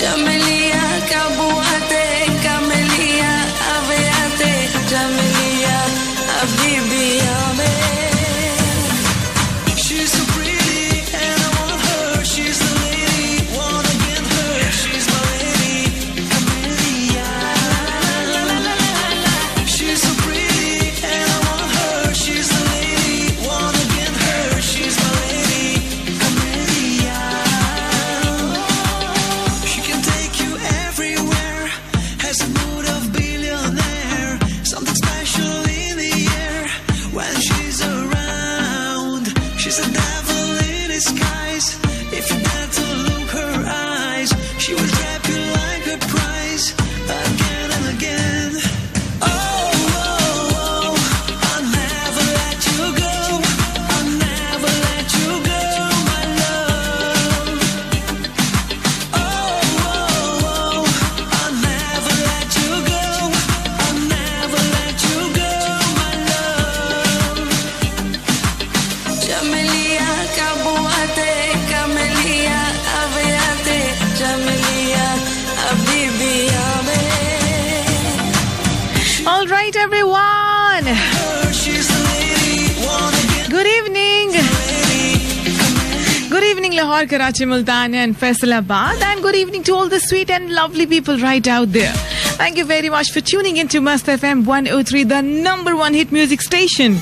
Jamelia, Kabuate, Camelia, Aveate, Jamelia, Habibi, she's so pretty and I want her. She's the lady, wanna get her. She's my lady, Camelia. She's so pretty and I want her. She's the lady, wanna get her. She's my lady, Camelia. She can take you everywhere, has a mood of billionaire, something special in the air when she's around. She's a devil in disguise. If you dare to look her eyes, she will grab you like a prize again and again. Oh, oh, oh, I'll never let you go. I'll never let you go, my love. Oh, oh, oh, I'll never let you go. I'll never let you go, my love. Jamelia, Kabuate, Camelia, Aveate, Jamelia, Habibi, All right, everyone. she's the lady, wanna get Good evening. Good evening, Lahore, Karachi, Multan, and Faisalabad. And good evening to all the sweet and lovely people right out there. Thank you very much for tuning into Mast FM 103, the number one hit music station.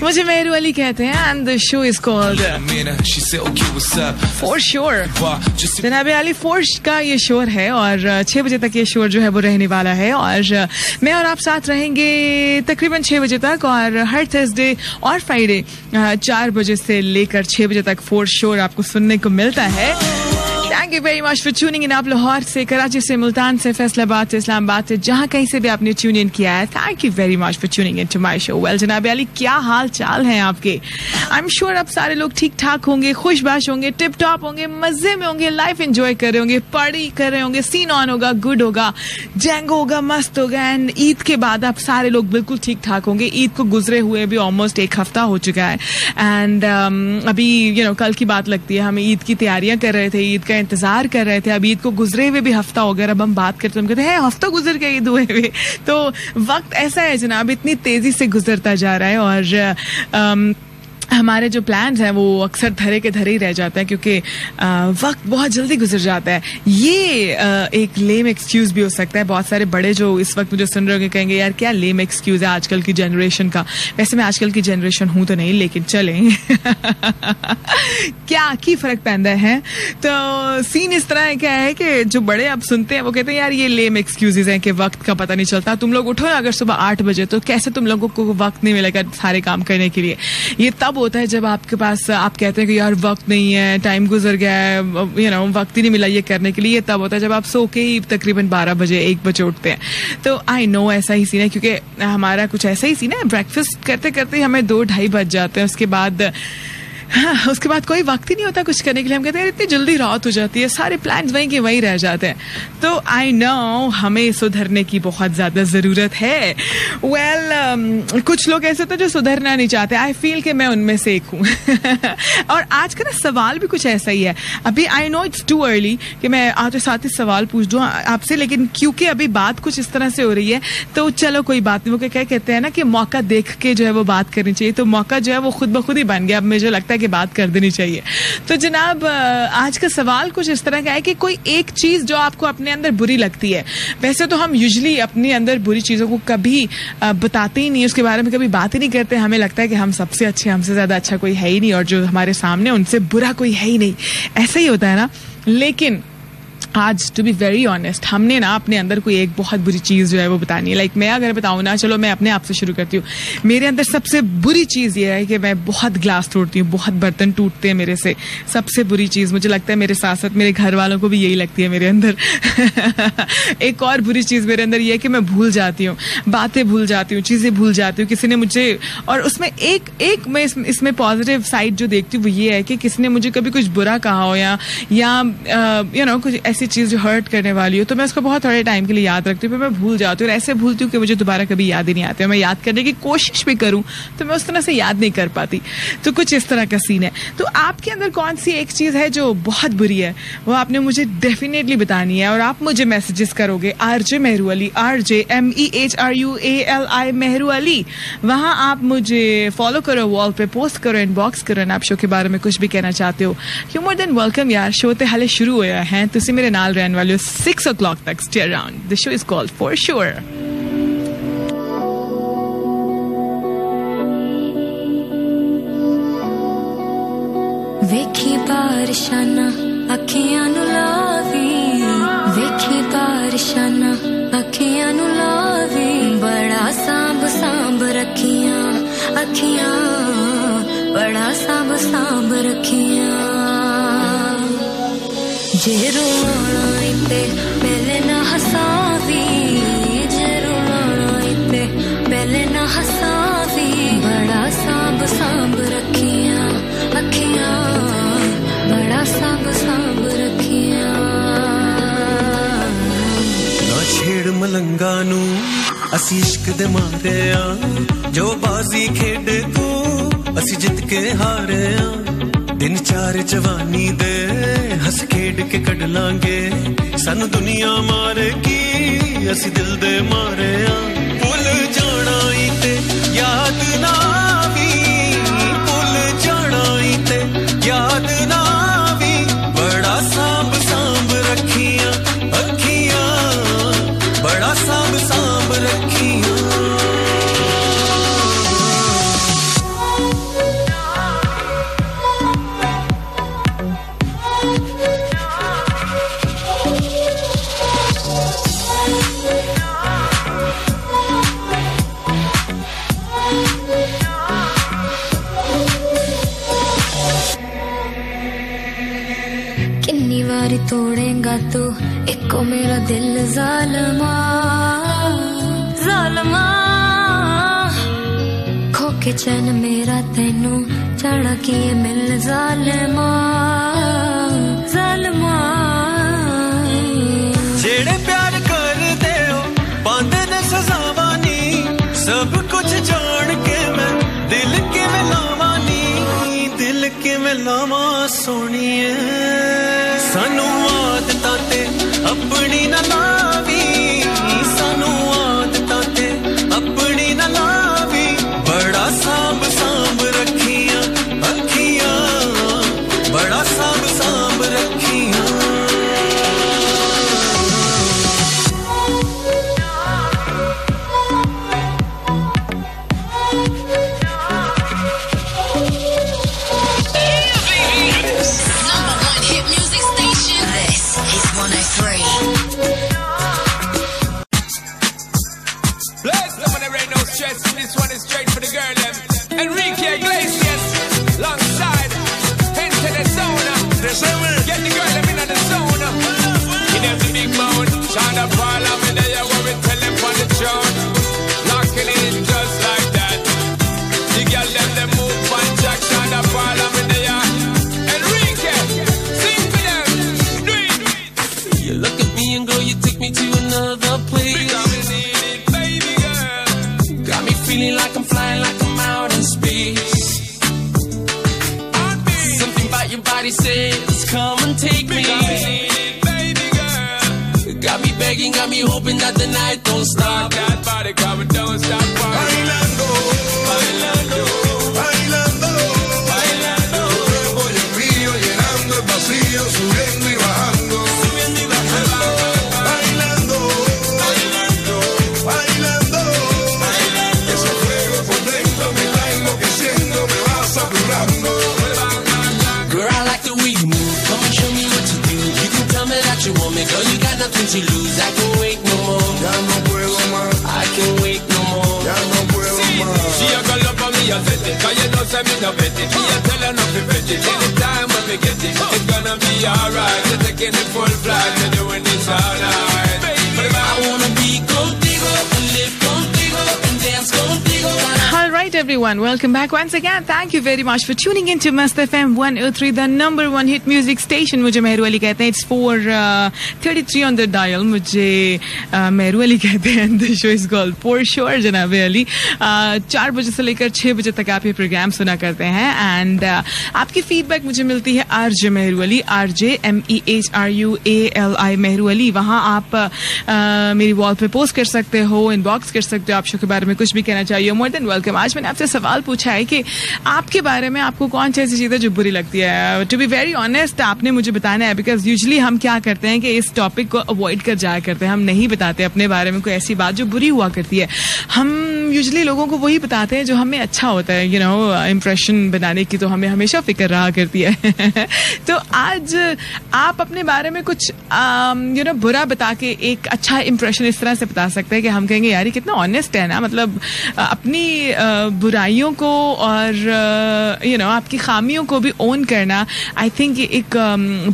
मुझे मेहरू अली कहते हैं and the show is called For Sure. जनाब Ali force का ये शोर है और 6 बजे तक ये शोर जो है वो रहने वाला है और मैं और आप साथ रहेंगे तकरीबन 6 बजे तक और हर थर्सडे और फ्राइडे 4 बजे से लेकर 6 बजे तक फोर शोर आपको सुनने को मिलता है. Thank you very much for tuning इन. आप लाहौर से, कराची से, मुल्तान से, फैसलाबाद से, इस्लामाबाद से, जहां कहीं से भी आपने ट्यून इन किया है, thank you very much for tuning in to my show. Well जनाब अली, क्या हाल चाल है आपके? आई एम श्योर आप सारे लोग ठीक ठाक होंगे, खुशबाश होंगे, टिप टॉप होंगे, मजे में होंगे, लाइफ एंजॉय कर रहे होंगे, पार्टी कर रहे होंगे, सीन ऑन होगा, गुड होगा, जैंगो होगा, मस्त होगा. एंड ईद के बाद आप सारे लोग बिल्कुल ठीक ठाक होंगे. ईद को गुजरे हुए भी ऑलमोस्ट 1 हफ्ता हो चुका है एंड अभी कल की बात लगती है. हम ईद की तैयारियां कर रहे थे, ईद का इंतजार कर रहे थे. अब ईद को गुजरे हुए भी हफ्ता हो गया. अब हम बात करते, हम कहते हैं हफ्ता गुजर गया ईद हुए हुए. तो वक्त ऐसा है जनाब, इतनी तेजी से गुजरता जा रहा है और हमारे जो प्लान्स हैं वो अक्सर धरे के धरे ही रह जाते हैं क्योंकि वक्त बहुत जल्दी गुजर जाता है. ये एक लेम एक्सक्यूज भी हो सकता है. बहुत सारे बड़े जो इस वक्त मुझे सुन रहे होंगे कहेंगे यार क्या लेम एक्सक्यूज है आजकल की जनरेशन का. वैसे मैं आजकल की जनरेशन हूं तो नहीं, लेकिन चलें क्या की फर्क पैदा है. तो सीन इस तरह क्या है कि जो बड़े अब सुनते हैं वो कहते हैं यार ये लेम एक्सक्यूजेज हैं कि वक्त का पता नहीं चलता. तुम लोग उठो अगर सुबह 8 बजे तो कैसे तुम लोगों को वक्त नहीं मिलेगा सारे काम करने के लिए. ये तब होता है जब आपके पास आप कहते हैं कि यार वक्त नहीं है, टाइम गुजर गया है, वक्त ही नहीं मिला ये करने के लिए. ये तब होता है जब आप सो के ही तकरीबन 12 बजे 1 बजे उठते हैं. तो आई नो ऐसा ही सीन है क्योंकि हमारा कुछ ऐसा ही सीन है. ब्रेकफास्ट करते करते हमें 2-2:30 बज जाते हैं. उसके बाद कोई वक्त ही नहीं होता कुछ करने के लिए. हम कहते हैं इतनी जल्दी रात हो जाती है, सारे प्लान्स वहीं के वहीं रह जाते हैं. तो आई नो हमें सुधरने की बहुत ज्यादा जरूरत है. वेल कुछ लोग ऐसे तो जो सुधरना नहीं चाहते. आई फील कि मैं उनमें से एक हूँ और आज का ना सवाल भी कुछ ऐसा ही है. अभी I know it's too early कि मैं आज साथ ही सवाल पूछ दूँ आपसे, लेकिन क्योंकि अभी बात कुछ इस तरह से हो रही है तो चलो कोई बात नहीं. वो क्या कहते हैं ना कि मौका देख के जो है वो बात करनी चाहिए. तो मौका जो है वो खुद ब खुद ही बन गया. अब मुझे लगता है कि बात कर देनी चाहिए. तो जनाब आज का सवाल कुछ इस तरह का है कि कोई एक चीज जो आपको अपने अंदर बुरी लगती है. वैसे तो हम यूजुअली अपने अंदर बुरी चीजों को कभी बताते ही नहीं, उसके बारे में कभी बात ही नहीं करते. हमें लगता है कि हम सबसे अच्छे, हमसे ज्यादा अच्छा कोई है ही नहीं और जो हमारे सामने उनसे बुरा कोई है ही नहीं. ऐसा ही होता है ना. लेकिन आज टू बी वेरी ऑनेस्ट हमने ना अपने अंदर कोई एक बहुत बुरी चीज़ जो है वो बतानी है. लाइक मैं अगर बताऊँ ना, चलो मैं अपने आप से शुरू करती हूँ. मेरे अंदर सबसे बुरी चीज़ ये है कि मैं बहुत ग्लास तोड़ती हूँ, बहुत बर्तन टूटते हैं मेरे से. सबसे बुरी चीज़ मुझे लगता है मेरे साथ साथ मेरे घर वालों को भी यही लगती है मेरे अंदर. एक और बुरी चीज़ मेरे अंदर ये है कि मैं भूल जाती हूँ, बातें भूल जाती हूँ, चीज़ें भूल जाती हूँ. किसी ने मुझे, और उसमें एक मैं इसमें पॉजिटिव साइड जो देखती हूँ वो ये है कि किसी ने मुझे कभी कुछ बुरा कहा हो या कुछ ऐसी चीज जो हर्ट करने वाली हो तो मैं उसको बहुत थोड़े टाइम के लिए याद रखती हूँ, फिर मैं भूल जाती हूँ और ऐसे भूलती हूँ कि मुझे दोबारा कभी याद ही नहीं आती। मैं याद करने की कोशिश भी करूँ तो मैं उस तरह से याद नहीं कर पाती। तो कुछ इस तरह का सीन है। तो आपके अंदर कौन सी एक चीज है जो बहुत बुरी है, वो आपने मुझे डेफिनेटली बतानी है और आप मुझे मैसेजेस करोगे RJ मेहरू अली, RJMEHRUALI मेहरू अली। वहां आप मुझे फॉलो करो, वॉल पे पोस्ट करो, इनबॉक्स करो, आप शो के बारे में कुछ भी कहना चाहते हो, यू मोर देन वेलकम यार। शो ते हाले शुरू होया है, तुसी मेरे नाल रहने वाले हो 6 o'clock तक। Stay around, the show is called for sure. ਵੇਖੀ ਬਾਰਿਸ਼ਾਂ ਅੱਖੀਆਂ ਨੂੰ ਲਾਵੀ, ਵੇਖੀ ਬਾਰਿਸ਼ਾਂ ਅੱਖੀਆਂ ਨੂੰ ਲਾਵੀ, ਬੜਾ ਸਾਂਭ ਸਾਂਭ ਰੱਖੀਆਂ ਅੱਖੀਆਂ, ਬੜਾ ਸਾਂਭ ਸਾਂਭ ਰੱਖੀਆਂ। ਜੇ ਰੋਣਾ ਇੱਥੇ ਪਹਿਲੇ ਨਾ ਹਸਾਵੀ, ਜੇ ਰੋਣਾ ਇੱਥੇ ਪਹਿਲੇ ਨਾ ਹਸਾਵੀ, ਬੜਾ ਸਾਂਭ ਸਾਂਭ ਰੱਖੀਆਂ ਅੱਖੀਆਂ, बड़ा सांभ सांभ रखिया। ना छेड़ मलंगा नू असी इश्क दे मारे आ, जो बाजी खेडे तू असी जित के हारे आ। दिन 4 जवानी दे हस खेड के कढ लांगे, सानू दुनिया मारे की असी दिल दे मारे आ। भुल जाना ही ते याद ना आवी, भुल जाना ही ते याद ना आवी, बड़ा सांभ सांभ रखियां अखियां, बड़ा सांभ सांभ रखियां। तोड़ेगा तू एको मेरा दिल ज़ालिमा, ज़ालिमा। खो के चैन मेरा तेनू चढ़ा के मिल ज़ालिमा, ज़ालिमा। जेड़े प्यार कर दे हो पांदे ने सजावानी, सब कुछ जान के मैं दिल के में लावानी, दिल के में लावा सोनिए। सानू आदतां ते अपनी ना लावी, सानू आदतां ते अपनी ना लावी, बड़ा सांभ सांभ रखियां अखियां, बड़ा Samb Samb रखियां। This one is straight for the girl them. Enrique Iglesias alongside into the zone. Get the girl them in the zone. In every big mound, Shonda Paul, I'm in there where we tell them on the throne. Locking in just like that. The girl them move on Jack, Shonda Paul, I'm in there. Enrique, sing for them, do it. You look at me and girl, you take me to another place. Feeling like I'm flying, like I'm out in space. Something about your body says, come and take me. Baby girl, got me begging, got me hoping that the night don't stop. That body coming, don't stop. Bailando, bailando, bailando, bailando. Tu cuerpo y el mío llenando el vacío, subiendo y bajando, subiendo y bajando. Bailando, bailando, bailando. Ese fuego por dentro me va enloqueciendo, me va saturando. Girl, I like the way you move, come and show me what to do. You can tell me that you want me, girl, you got nothing to lose. I can wait no more, Ya no puedo más, I can wait no more. ya no puedo más. She a go love for me a set it, cause you know say me no bet it. Me a tell her not to bet it, anytime when we get it, it's gonna be alright. We're taking it full flight, we're doing this all night. I wanna be contigo and live contigo and dance contigo. right, everyone. Welcome back once again. Thank you very much for tuning in to Mast FM 103, the number one hit music station. मुझे मेहरू अली कहते हैं. It's 4:33 on the dial. मुझे मेहरू अली कहते हैं. The show is called For Sure, जनाब अली. 4 बजे से लेकर 6 बजे तक आप ये प्रोग्राम सुना करते हैं. एंड आपकी फीडबैक मुझे मिलती है RJ Mehru Ali, RJ MEHRUALI Mehru Ali. वहाँ आप मेरी वॉल पे पोस्ट कर सकते हो, इनबॉक्स कर सकते हो. आप शो के बारे में कुछ भी कहना चाहिए, मोर देन वेलकम. आज मैंने आपसे सवाल पूछा है कि आपके बारे में आपको कौन सी ऐसी चीज़ है जो बुरी लगती है. टू बी वेरी ऑनेस्ट, आपने मुझे बताना है, बिकॉज यूजुअली हम क्या करते हैं कि इस टॉपिक को अवॉइड कर जाया करते हैं. हम नहीं बताते अपने बारे में कोई ऐसी बात जो बुरी हुआ करती है. हम यूजुअली लोगों को वही बताते हैं जो हमें अच्छा होता है. यू नो, इम्प्रेशन बनाने की तो हमें हमेशा फिक्र रहा करती है. तो आज आप अपने बारे में कुछ यू नो बुरा बता के एक अच्छा इंप्रेशन इस तरह से बता सकते हैं कि हम कहेंगे यार ये कितना ऑनेस्ट है ना. मतलब अपनी बुराइयों को और यू नो आपकी खामियों को भी ओन करना, आई थिंक एक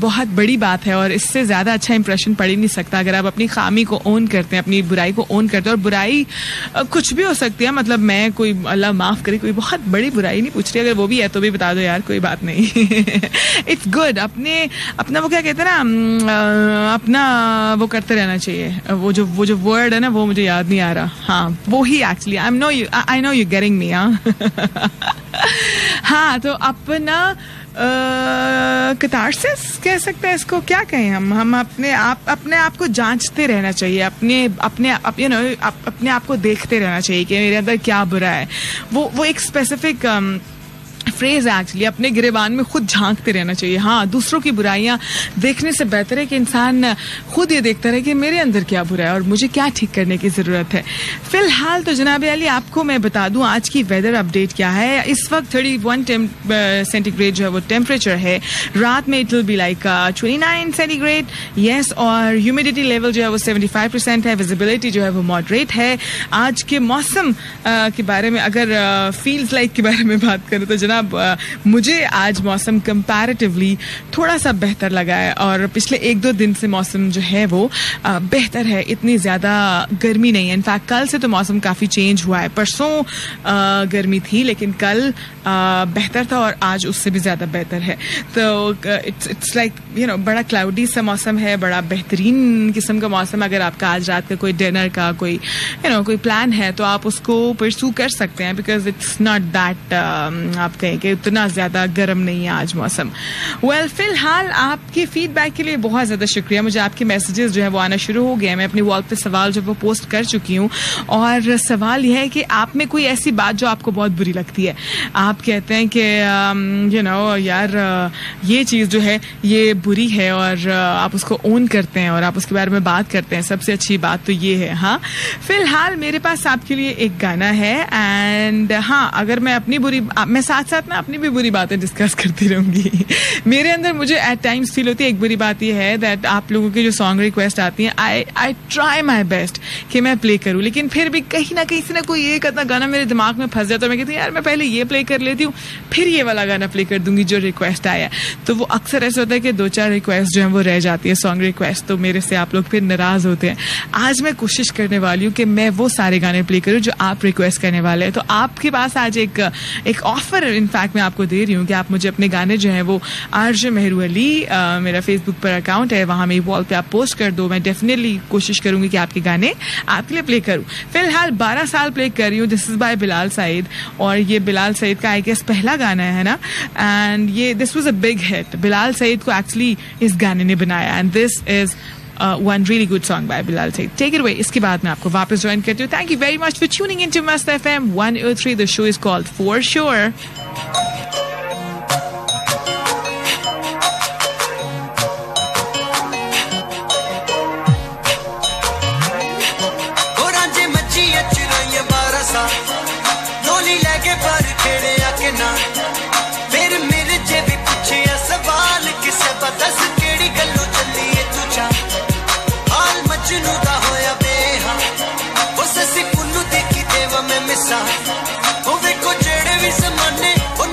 बहुत बड़ी बात है. और इससे ज़्यादा अच्छा इंप्रेशन पड़ ही नहीं सकता अगर आप अपनी खामी को ओन करते हैं, अपनी बुराई को ओन करते हैं. और बुराई कुछ भी हो सकती है. मतलब मैं कोई, अल्लाह माफ़ करे, कोई बहुत बड़ी बुराई नहीं पूछ रही. अगर वो भी है तो भी बता दो यार, कोई बात नहीं. It's good. अपना वो क्या कहते हैं ना, अपना वो करते रहना चाहिए. वो जो वर्ड है ना, वो मुझे याद नहीं आ रहा. हाँ, वो ही actually I know you getting me. हाँ, तो अपना कैथारसिस कह सकते हैं इसको. क्या कहें हम अपने आप को जांचते रहना चाहिए. अपने आप को देखते रहना चाहिए कि मेरे अंदर क्या बुरा है. वो एक स्पेसिफिक फ्रेज है एक्चुअली. अपने गिरेबान में खुद झांकते रहना चाहिए. हाँ, दूसरों की बुराइयां देखने से बेहतर है कि इंसान खुद ये देखता रहे कि मेरे अंदर क्या बुरा है और मुझे क्या ठीक करने की ज़रूरत है. फिलहाल तो जनाब अली आपको मैं बता दूं आज की वेदर अपडेट क्या है. इस वक्त 31 सेंटीग्रेड जो है वो टेम्परेचर है. रात में it will be like 29 centigrade. Yes, और ह्यूमिडिटी लेवल जो है वो 75% है. विजिबिलिटी जो है वो मॉडरेट है. आज के मौसम के बारे में अगर फील्स लाइक के बारे में बात करें तो जनाब मुझे आज मौसम कंपैरेटिवली थोड़ा सा बेहतर लगा है. और पिछले 1-2 दिन से मौसम जो है वो बेहतर है. इतनी ज़्यादा गर्मी नहीं है. इनफैक्ट कल से तो मौसम काफ़ी चेंज हुआ है. परसों गर्मी थी लेकिन कल बेहतर था और आज उससे भी ज़्यादा बेहतर है. तो इट्स लाइक यू नो बड़ा क्लाउडी सा मौसम है, बड़ा बेहतरीन किस्म का मौसम. अगर आपका आज रात का कोई डिनर का कोई कोई प्लान है तो आप उसको परसू कर सकते हैं, बिकॉज इट्स नॉट दैट आप कहें कि उतना ज़्यादा गर्म नहीं है आज मौसम. वेल, फिलहाल आपके फीडबैक के लिए बहुत ज़्यादा शुक्रिया. मुझे आपके मैसेजेस जो है वो आना शुरू हो गए हैं. मैं अपनी वॉल पे सवाल जो वो पोस्ट कर चुकी हूँ. और सवाल यह है कि आप में कोई ऐसी बात जो आपको बहुत बुरी लगती है. आप कहते हैं कि यू नो यार ये चीज़ जो है ये बुरी है और आप उसको ओन करते हैं और आप उसके बारे में बात करते हैं. सबसे अच्छी बात तो ये है. हाँ, फिलहाल मेरे पास आपके लिए एक गाना है. एंड हाँ, अगर मैं मैं साथ साथ ना अपनी भी बुरी बातें डिस्कस करती रहूंगी. मेरे अंदर मुझे एट टाइम्स फील होती है. एक बुरी बात यह है दैट आप लोगों की जो सॉन्ग रिक्वेस्ट आती हैं, आई ट्राई माई बेस्ट कि मैं प्ले करूं, लेकिन फिर भी कहीं ना कहीं से ना कोई एक आधा गाना मेरे दिमाग में फंस जाता है. मैं कहती हूँ यार मैं पहले ये प्ले कर लेती हूँ, फिर ये वाला गाना प्ले कर दूंगी जो रिक्वेस्ट आया. तो वो अक्सर ऐसा होता है कि 2-4 रिक्वेस्ट जो है वो रह जाती है, सॉन्ग रिक्वेस्ट. तो मेरे से आप लोग फिर नाराज होते हैं. आज मैं कोशिश करने वाली हूँ कि मैं वो सारे गाने प्ले करूँ जो आप रिक्वेस्ट करने वाले हैं. तो आपके पास आज एक ऑफर इनफैक्ट मैं आपको दे रही हूँ कि आप मुझे अपने गाने जो हैं वो RJ मेहरू अली मेरा फेसबुक पर अकाउंट है, वहाँ मेरी वॉल पे आप पोस्ट कर दो. मैं डेफिनेटली कोशिश करूंगी कि आपके गाने आपके लिए प्ले करूँ. फिलहाल 12 साल प्ले कर रही हूँ. This is by Bilal Saeed और ये बिलाल सईद का आई गेस पहला गाना है ना. एंड ये this was a big hit. Bilal Saeed को एक्चुअली इस गाने ने बनाया. And this is one really good song by Bilal Said. Take it away. इसके बाद मैं आपको वापस ज्वाइन करती हूँ. Thank you very much for tuning into Mast FM 103. The show is called For Sure. ਉਹ ਵੇਖੋ ਜਿਹੜੇ ਵੀ ਜ਼ਮਾਨੇ ਉਹ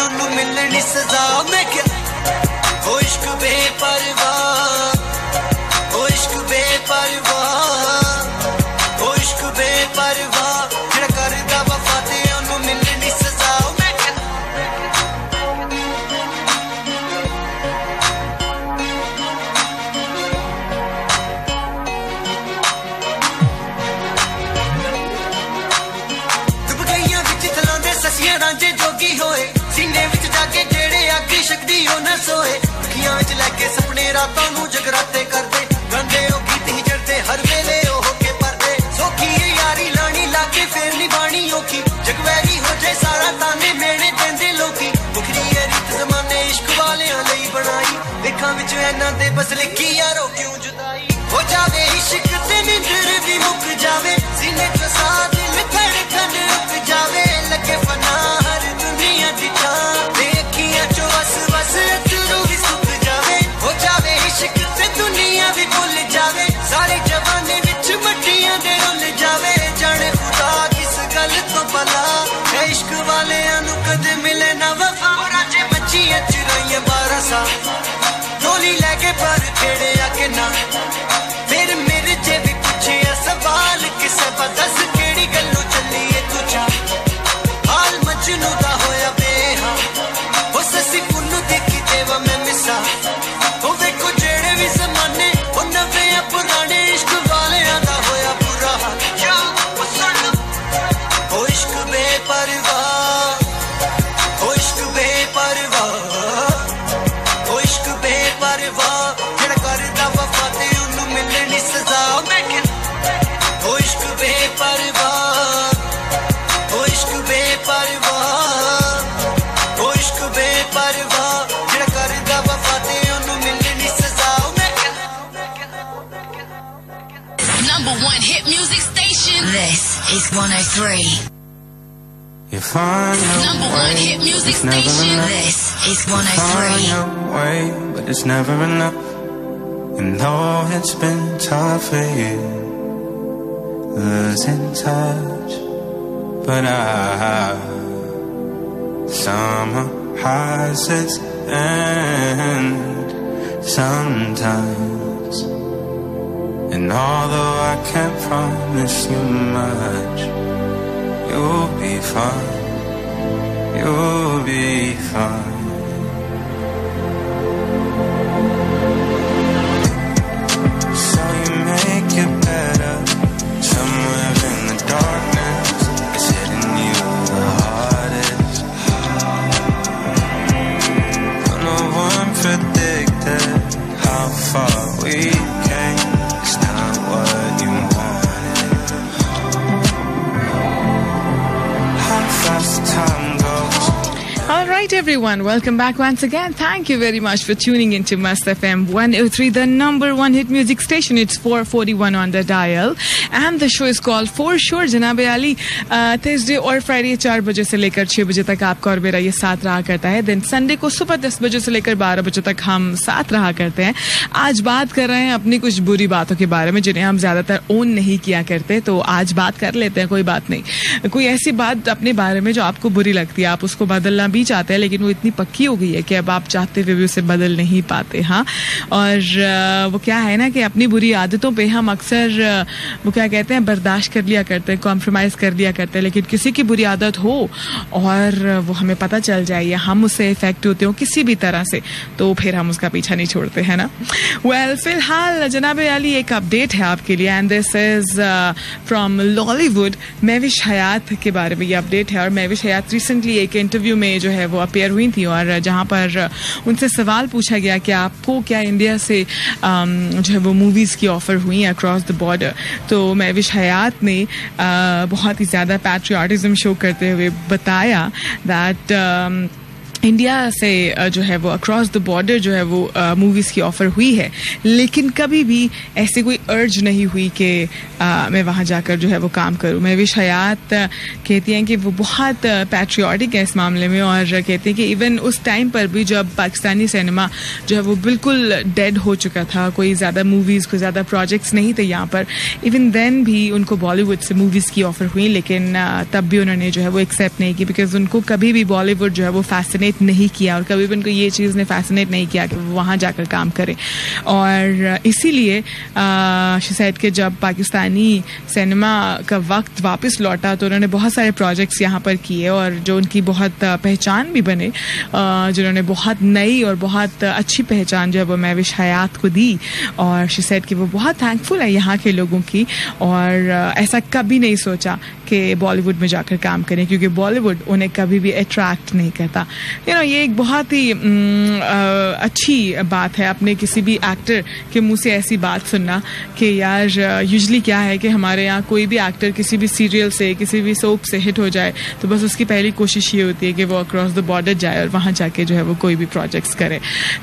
ਉਹਨੂੰ ਮਿਲਣੀ ਸਜ਼ਾ ਮੈਂ ਕਿਹਾ ओ इश्क बेपरवाह ओ इश्क बेपरवाह ओ इश्क बेपरवाह ਜਿਹੜਾ ਕਰਦਾ ਵਫਾ ਤੇ ਉਹਨੂੰ ਮਿਲਣੀ ਸਜ਼ਾ ਮੈਂ ਕਿਹਾ ਡੁੱਬ ਗਈਆਂ ਵਿੱਚ ਥਲਾਂਦੇ ਸਸੀਆਂ ਰਾਂਝੇ ਜੋਗੀ ਹੋਏ ਸੀਨੇ ਵਿੱਚ ਜਾ ਕੇ ਜਿਹੜੇ ਅੱਗ ਸ਼ਕਦੀ ਉਹ ਨਾ ਸੋਏ ਅੱਖੀਆਂ ਵਿੱਚ ਲੈ ਕੇ ਸੁਪਨੇ ਰਾਤਾਂ ਨੂੰ ਜਗਰਾਤੇ ਕਰਦੇ ਗੰਦੇ ਉਹ ਗੀਤ ਹੀ ਜੜਦੇ ਹਰ ਵੇਲੇ ਉਹ ਹੋ ਕੇ ਪਰਦੇ ਸੋਖੀ ਯਾਰੀ ਲਾਣੀ ਲਾ ਕੇ ਫੇਰ ਨਹੀਂ ਬਾਣੀ ਔਖੀ ਜਗਵੈਰੀ ਹੋ ਜਾਏ ਸਾਰਾ ਤਾਨੇ ਮੇਣੇ ਦਿੰਦੇ ਲੋਕੀ ਮੁਖਰੀ ਇਹ ਰੀਤ ਜ਼ਮਾਨੇ ਇਸ਼ਕ ਵਾਲਿਆਂ ਲਈ ਬਣਾਈ ਵੇਖਾਂ ਵਿੱਚ ਇਹਨਾਂ ਦੇ ਬਸ ਲਿਖੀ ਯਾਰੋ ਕਿਉਂ ਜੁਦਾਈ ਹੋ ਜਾਵੇ ਇਸ਼ਕ ਤੇ ਨਿੰਦਰ ਵੀ ਮੁੱਕ ਜਾਵੇ ਸੀਨੇ ਚੋਂ ਸਾਹ ਦਿਲ ਧੜਕਣ ਰੁਕ ਜਾਵੇ ਲੱਗੇ ਫਨਾ ਹਰ ਦੁਨੀਆ ਦੀ ਥਾਂ ਤੇ ਅੱਖੀਆਂ ਚੋਂ ਵਸ ਵਸ ਅਥਰੂ ਵੀ ਸੁੱਕ ਜਾਵੇ ਹੋ ਜਾਵੇ ਇਸ਼ਕ ਤੇ ਦੁਨੀਆ ਵੀ ਭੁੱਲ ਜਾਵੇ ਸਾਰੇ ਜਵਾਨੇ ਵਿੱਚ ਮੱਟੀਆਂ ਦੇ ਰੁੱਲ ਜਾਵੇ ਜਾਣੇ ਖੁਦਾ ਕਿਸ ਗੱਲ ਤੋਂ ਭਲਾ ਇਹ ਇਸ਼ਕ ਵਾਲਿਆਂ ਨੂੰ ਕਦੇ ਮਿਲੇ ਨਾ ਵਫਾ ਰਾਜੇ ਮੱਛੀਆਂ ਚੁਰਾਈਆਂ 12 ਸਾਲ ਢੋਲੀ ਲੈ ਕੇ ਪਰ ਖੇੜਿਆ ਕਿ ਨਾ ਫਿਰ ਮੇਰੇ ਜੇ ਵੀ ਪੁੱਛਿਆ ਸਵਾਲ ਕਿਸੇ ਬਦਸ ਕਿਹੜੀ ਗੱਲੋਂ ਚੱਲੀਏ ਤੂੰ ਜਾ ਹਾਲ ਮਜਨੂ ਦਾ ਹੋਇਆ ਬੇਹਾਂ ਉਹ ਸੱਸੀ ਪੁੰਨੂ ਦੇਖੀ ਦੇਵਾ ਮੈਂ ਮਿਸਾ ਉਹ ਵੇਖੋ ਜਿਹੜੇ ਵੀ ਜ਼ਮਾਨੇ ਉਹ ਨਵੇਂ ਆ ਪੁਰਾਣੇ ਇਸ਼ਕ ਵਾਲਿਆਂ ਦਾ ਹੋਇਆ ਬੁਰਾ ਹਾਲ ਜਾ ਉਹ ਸੁਣ ਉਹ ਇਸ਼ਕ ਬੇਪਰਵਾਹ ਉਹ ਇਸ਼ਕ ਬੇਪਰਵਾਹ ਉਹ ਇਸ਼ਕ ਬੇਪਰਵਾਹ ਜਿਹੜਾ ਕਰਦਾ ਵਫਾ ਤੇ ਉਹਨੂੰ ਮਿਲਣੀ ਸਜ਼ਾ ਮੈਂ ਕਿਹਾ ਉਹ ਇਸ਼ਕ ਬੇਪਰਵਾਹ ਉਹ ਇਸ਼ਕ ਬੇਪਰਵਾਹ ਉਹ ਇਸ਼ਕ ਬੇਪਰਵਾਹ ਜਿਹੜਾ ਕਰਦਾ ਵਫਾ ਤੇ ਉਹਨੂੰ ਮਿਲਣੀ ਸਜ਼ਾ ਮੈਂ ਕਿਹਾ Number one hit music station. This is 103. You find your Number way, one hit music it's never station. enough. This is Find 103. your way, but it's never enough. And though it's been tough for you, losing touch, but summer has its end sometimes. And although I can't promise you much, you'll be fine. You'll be fine. So you make it better. Somewhere in the darkness, it's hitting you the hardest. But no one predicted how far we came. It's not what you wanted. How fast time goes. All right, everyone. Welcome back once again. Thank you very much for tuning into Must FM 103, the number one hit music station. It's 4:41 on the dial. And the show is called For Sure. जनाब Ali, Thursday और Friday 4 बजे से लेकर 6 बजे तक आपका और मेरा ये साथ रहा करता है. Then Sunday को सुबह 10 बजे से लेकर 12 बजे तक हम साथ रहा करते हैं. आज बात कर रहे हैं अपनी कुछ बुरी बातों के बारे में जिन्हें हम ज्यादातर ओन नहीं किया करते. तो आज बात कर लेते हैं, कोई बात नहीं. कोई ऐसी बात अपने बारे में जो आपको बुरी लगती है, आप उसको बदलना भी चाहते हैं लेकिन वो इतनी पक्की हो गई है कि अब आप चाहते हुए भी उसे बदल नहीं पाते. हाँ, और वो क्या है ना कि अपनी बुरी आदतों पे हम अक्सर वो क्या कहते हैं बर्दाश्त कर लिया करते हैं, कॉम्प्रोमाइज़ कर लिया करते हैं. लेकिन किसी की बुरी आदत हो और वो हमें पता चल जाए या हम उससे इफेक्ट होते हो किसी भी तरह से, तो फिर हम उसका पीछा नहीं छोड़ते हैं ना. वेल, फिलहाल जनाब अली एक अपडेट है आपके लिए and this is from Lollywood. Mahwish Hayat के बारे में ये अपडेट है. और महविश हयात रिसेंटली एक इंटरव्यू में जो है वो अपेयर हुई थी और जहाँ पर उनसे सवाल पूछा गया कि आपको क्या इंडिया से जो है वो मूवीज़ की ऑफ़र हुई अक्रॉस द बॉर्डर. तो महविश हयात ने बहुत ही ज़्यादा पैट्रियाटिज़म शो करते हुए बताया दैट इंडिया से जो है वो अक्रॉस द बॉर्डर जो है वो मूवीज़ की ऑफ़र हुई है, लेकिन कभी भी ऐसे कोई अर्ज नहीं हुई कि मैं वहाँ जाकर जो है वो काम करूँ. महविश हयात कहती हैं कि वो बहुत पैट्रियाटिक है इस मामले में, और कहती हैं कि इवन उस टाइम पर भी जब पाकिस्तानी सिनेमा जो है वो बिल्कुल डेड हो चुका था, कोई ज़्यादा मूवीज़, कोई ज़्यादा प्रोजेक्ट्स नहीं थे यहाँ पर, इवन देन भी उनको बॉलीवुड से मूवीज़ की ऑफ़र हुई, लेकिन तब भी उन्होंने जो है वो एक्सेप्ट नहीं की, बिकॉज उनको कभी भी बॉलीवुड जो है वो फैसिनेट नहीं किया, और कभी भी उनको ये चीज़ ने फैसिनेट नहीं किया कि वो वहाँ जाकर काम करें. और इसीलिए शी सेड कि जब पाकिस्तानी सिनेमा का वक्त वापस लौटा तो उन्होंने बहुत सारे प्रोजेक्ट्स यहाँ पर किए, और जो उनकी बहुत पहचान भी बने, जिन्होंने बहुत नई और बहुत अच्छी पहचान जो है वो महविश हयात को दी. और शी सेड कि वो बहुत थैंकफुल है यहाँ के लोगों की, और ऐसा कभी नहीं सोचा कि बॉलीवुड में जाकर काम करें, क्योंकि बॉलीवुड उन्हें कभी भी अट्रैक्ट नहीं करता. ये एक बहुत ही अच्छी बात है अपने किसी भी एक्टर के मुंह से ऐसी बात सुनना कि यार यूजुअली क्या है कि हमारे यहाँ कोई भी एक्टर किसी भी सीरियल से, किसी भी सोप से हिट हो जाए तो बस उसकी पहली कोशिश ये होती है कि वो अक्रॉस द बॉर्डर जाए और वहाँ जाके जो है वो कोई भी प्रोजेक्ट्स करे.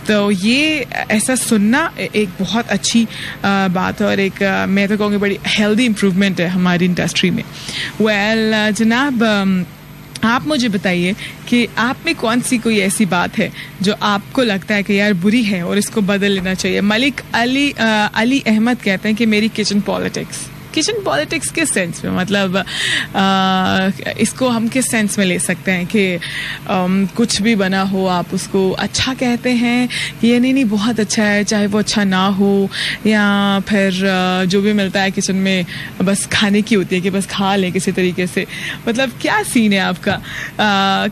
तो ये ऐसा सुनना एक बहुत अच्छी बात है, और एक मैं तो कहूँगी बड़ी हेल्दी इम्प्रूवमेंट है हमारी इंडस्ट्री में. वेल जनाब, आप मुझे बताइए कि आप में कौन सी कोई ऐसी बात है जो आपको लगता है कि यार बुरी है और इसको बदल लेना चाहिए. मलिक अली अहमद कहते हैं कि मेरी किचन पॉलिटिक्स किस सेंस में, मतलब इसको हम किस सेंस में ले सकते हैं कि कुछ भी बना हो आप उसको अच्छा कहते हैं, ये नहीं बहुत अच्छा है चाहे वो अच्छा ना हो, या फिर जो भी मिलता है किचन में बस खाने की होती है कि बस खा लें किसी तरीके से. मतलब क्या सीन है आपका?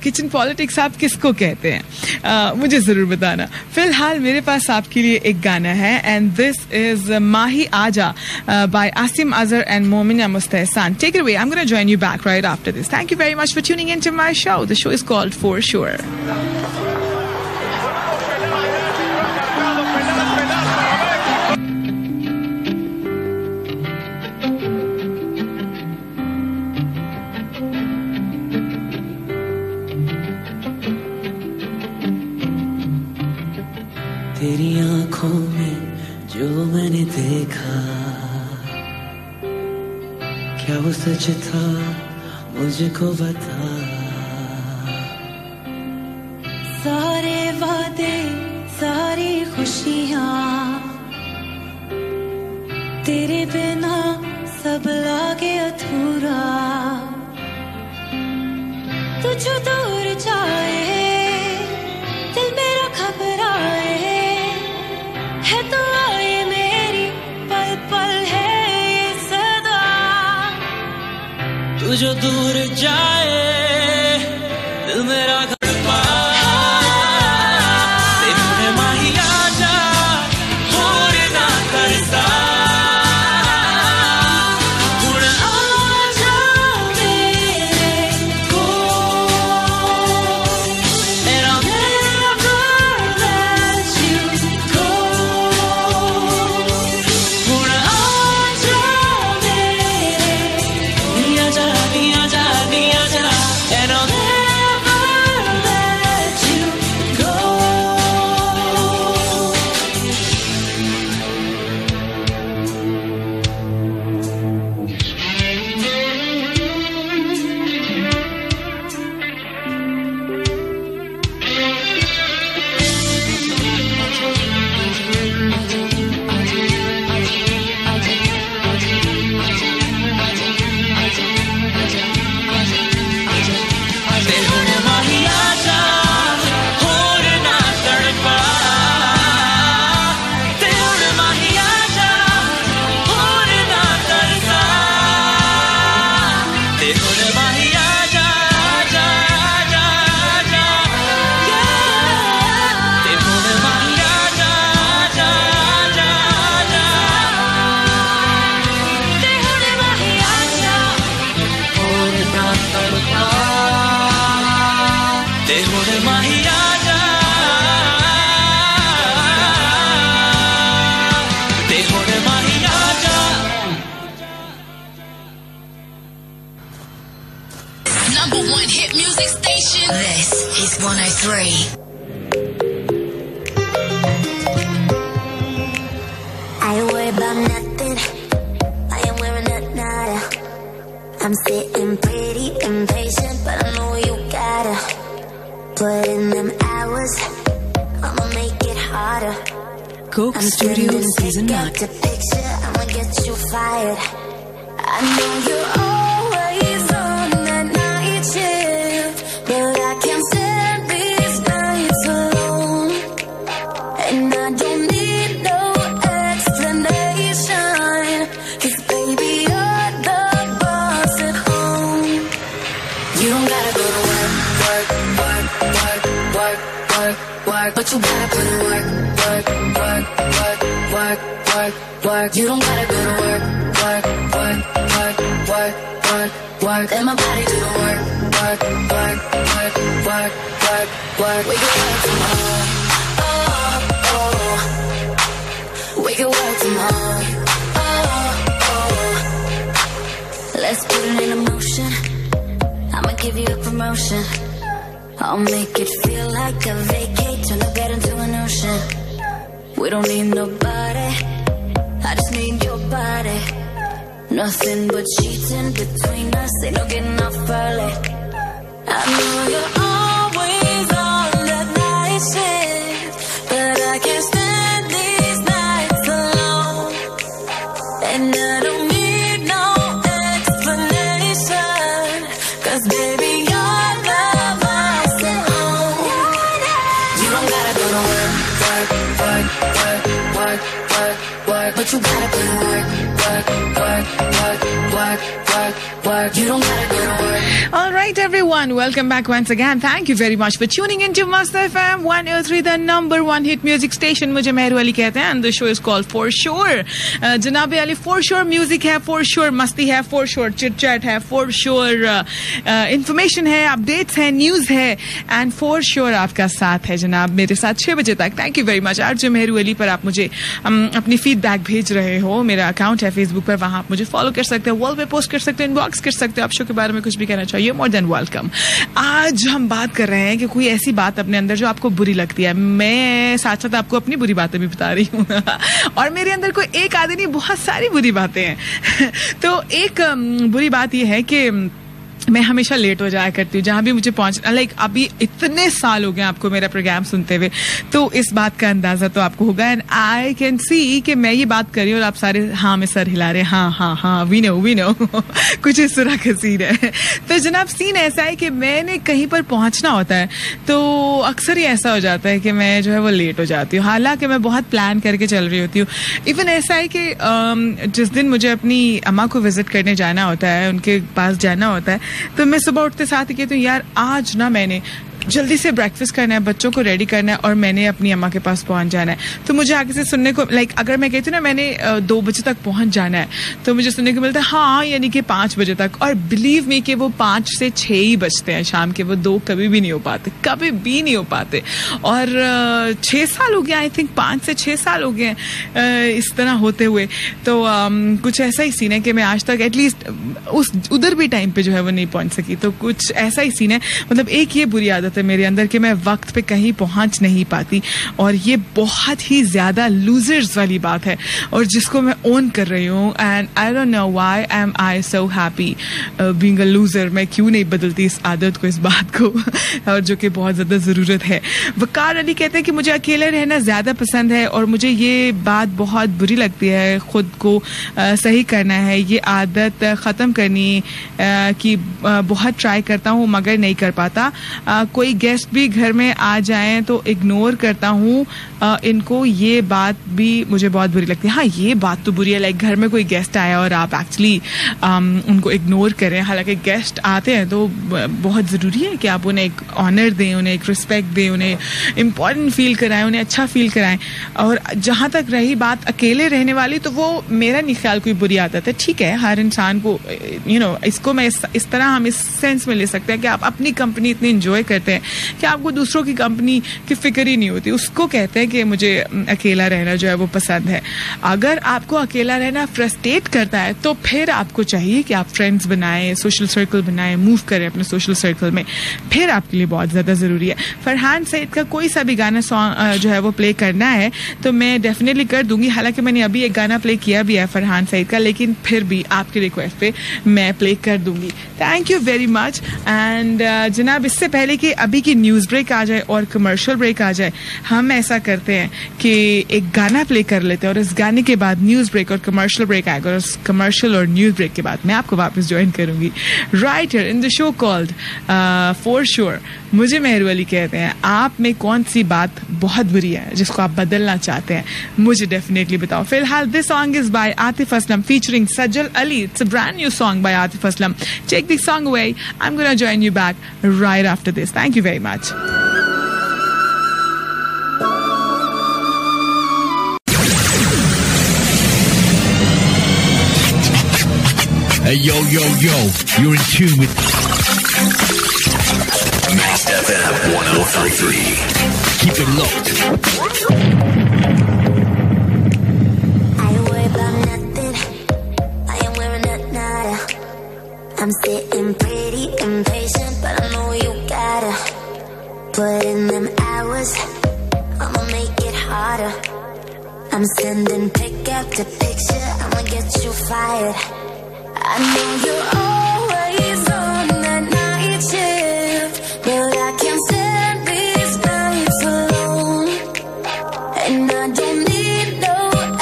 किचन पॉलिटिक्स आप किसको कहते हैं? मुझे ज़रूर बताना. फिलहाल मेरे पास आपके लिए एक गाना है, and this is Mahi Aaja by Asim and Momina Mustahsan. Take it away. I'm going to join you back right after this. Thank you very much for tuning into my show. The show is called For Sure. तेरी आंखों में जो मैंने देखा, क्या वो सच था मुझको बता. सारे वादे सारी खुशियाँ तेरे बिना सब लागे अधूरा. तू जो दूर जाए दिल मेरा घबराए, है तो आए मेरी पल पल है ये सदा. तू जो दूर जाए दिल मेरा This is 103. I worry about nothing. I'm sitting pretty impatient, but I know you gotta put in them hours. I'ma make it harder. Coke Studio Season 9. Get the picture, I'ma get you fired. I know you're always on that night shift, but I can't stand these nights alone. And I don't need no explanation, 'cause baby you're the boss at home. You don't gotta go to work, work, work, work, work, work, work, but you gotta put in work, work, work, work, work, work, work. You don't gotta go to work, work, work, work, work, work, work. Let my body do the work, work, work, work, work, work, work. We can work from home, oh, oh. We can work from home, oh, oh. Let's put it in motion. I'ma give you a promotion. I'll make it feel like a vacate, turn the bed into an ocean. We don't need nobody, I just need your body. Nothing but cheating between us, ain't no getting off early. I know you're always on that night shift, but I can't stand these nights alone. And I don't need no explanation, 'cause baby you're the boss at home. You don't gotta go to work, work, work, work, work, work, work, but you gotta put in work, work, work, work, work, work, work. You don't gotta go to work. All right, everyone, welcome back once again. Thank you very much for tuning into Mast FM 103, the number one hit music station. मुझे मेहरू अली कहते हैं, and the show is called For Sure. जनाब Ali, For Sure music है, For Sure मस्ती है, For Sure chit chat है, For Sure information है, updates है, news है, and For Sure आपका साथ है जनाब मेरे साथ 6 बजे तक. Thank you very much. आज मेहरू अली पर आप मुझे अपनी फीडबैक भेज रहे हो. मेरा अकाउंट है फेसबुक पर, वहां आप मुझे फॉलो कर सकते हो, वॉल पे पोस्ट कर सकते हो, इनबॉक्स कर सकते हो. आप शो के बारे में कुछ भी कहना चाहिए, मोर देन वेलकम. आज हम बात कर रहे हैं कि कोई ऐसी बात अपने अंदर जो आपको बुरी लगती है. मैं साथ साथ आपको अपनी बुरी बातें भी बता रही हूँ और मेरे अंदर कोई एक आदि नहीं, बहुत सारी बुरी बातें हैं. तो एक बुरी बात यह है कि मैं हमेशा लेट हो जाया करती हूँ जहां भी मुझे पहुंचना. लाइक अभी इतने साल हो गए आपको मेरा प्रोग्राम सुनते हुए, तो इस बात का अंदाजा तो आपको होगा. एंड आई कैन सी कि मैं ये बात कर रही हूँ और आप सारे हाँ में सर हिला रहे हैं. हाँ हाँ हाँ, वी नो कुछ इस तरह का सीन है. तो जनाब सीन ऐसा है कि मैंने कहीं पर पहुंचना होता है तो अक्सर ही ऐसा हो जाता है कि मैं जो है वो लेट हो जाती हूँ, हालांकि मैं बहुत प्लान करके चल रही होती हूँ. इवन ऐसा है कि जिस दिन मुझे अपनी अम्मा को विजिट करने जाना होता है, उनके पास जाना होता है, तो मैं सुबह उठते साथ ही कहती हूँ यार आज ना मैंने जल्दी से ब्रेकफास्ट करना है, बच्चों को रेडी करना है और मैंने अपनी अम्मा के पास पहुंच जाना है. तो मुझे आगे से सुनने को अगर मैं कहती हूँ ना मैंने 2 बजे तक पहुंच जाना है, तो मुझे सुनने को मिलता है हाँ यानी कि 5 बजे तक. और बिलीव मी कि वो 5 से 6 ही बजते हैं शाम के, वो 2 कभी भी नहीं हो पाते, कभी भी नहीं हो पाते. और 6 साल हो गया, आई थिंक 5 से 6 साल हो गए इस तरह होते हुए. तो कुछ ऐसा ही सीन है कि मैं आज तक एटलीस्ट उधर भी टाइम पे जो है वो नहीं पहुंच सकी. तो कुछ ऐसा ही सीन है. मतलब एक ये बुरी आदत है मेरे अंदर कि मैं वक्त पे कहीं पहुंच नहीं पाती, और ये बहुत ही ज्यादा लूजर्स वाली बात है और जिसको मैं ओन कर रही हूँ. And I don't know why am I so happy being a loser. मैं क्यों नहीं बदलती इस आदत को, इस बात को, और जो कि बहुत ज्यादा जरूरत है. वकार अली कहते हैं कि मुझे अकेले रहना ज्यादा पसंद है और मुझे ये बात बहुत बुरी लगती है. खुद को सही करना है, ये आदत खत्म करनी की बहुत ट्राई करता हूँ मगर नहीं कर पाता. कोई गेस्ट भी घर में आ जाएं तो इग्नोर करता हूँ इनको. ये बात भी मुझे बहुत बुरी लगती है. हाँ ये बात तो बुरी है, लाइक घर में कोई गेस्ट आया और आप एक्चुअली उनको इग्नोर करें. हालांकि गेस्ट आते हैं तो बहुत ज़रूरी है कि आप उन्हें एक ऑनर दें, उन्हें एक रिस्पेक्ट दें, उन्हें इम्पॉर्टेंट फील कराएं, उन्हें अच्छा फील कराएं. और जहाँ तक रही बात अकेले रहने वाली, तो वो मेरा नहीं ख्याल कोई बुरी आदत है. ठीक है, हर इंसान को इसको मैं इस तरह हम इस सेंस में ले सकते हैं कि आप अपनी कंपनी इतनी इंजॉय करते कहते हैं कि आपको दूसरों की कंपनी की फिक्र ही नहीं होती, उसको कहते हैं कि मुझे अकेला रहना जो है वो पसंद है. अगर आपको अकेला रहना फ्रस्ट्रेट करता है तो फिर आपको चाहिए कि आप फ्रेंड्स बनाएं, सोशल सर्कल बनाएं, मूव करें अपने सोशल सर्कल में, फिर आपके लिए बहुत ज़्यादा ज़रूरी है. फरहान सईद का कोई सा भी गाना सॉन्ग जो है वो प्ले करना है तो मैं डेफिनेटली कर दूंगी. हालांकि मैंने अभी एक गाना प्ले किया भी है फरहान सईद का, लेकिन फिर भी आपकी रिक्वेस्ट पे मैं प्ले कर दूंगी. Thank you very much. And जनाब, इससे पहले कि अभी की न्यूज़ ब्रेक आ जाए और कमर्शियल ब्रेक आ जाए, हम ऐसा करते हैं कि एक गाना प्ले कर लेते हैं और इस गाने के बाद न्यूज़ ब्रेक और कमर्शियल ब्रेक आएगा, और उस कमर्शियल और न्यूज़ ब्रेक के बाद मैं आपको वापस ज्वाइन करूंगी right here in the show called for sure. मुझे मेहरू अली कहते हैं. आप में कौन सी बात बहुत बुरी है जिसको आप बदलना चाहते हैं, मुझे डेफिनेटली बताओ. फिलहाल this song is by Atif Aslam featuring Sajjal Ali. It's a brand new song by Atif Aslam. Take this song away. I am gonna join you back right after this. Thank you very much. Hey, yo, yo, yo, you're in tune with Max FM 103.3. Keep it locked. I don't worry about nothing. I am wearing a nada. I'm sitting pretty impatient, but I know you gotta put in them hours. I'ma make it harder. I'm sending pick after picture. I'ma get you fired. I know you're always on that night shift, but I can't stand these nights alone. And I don't need no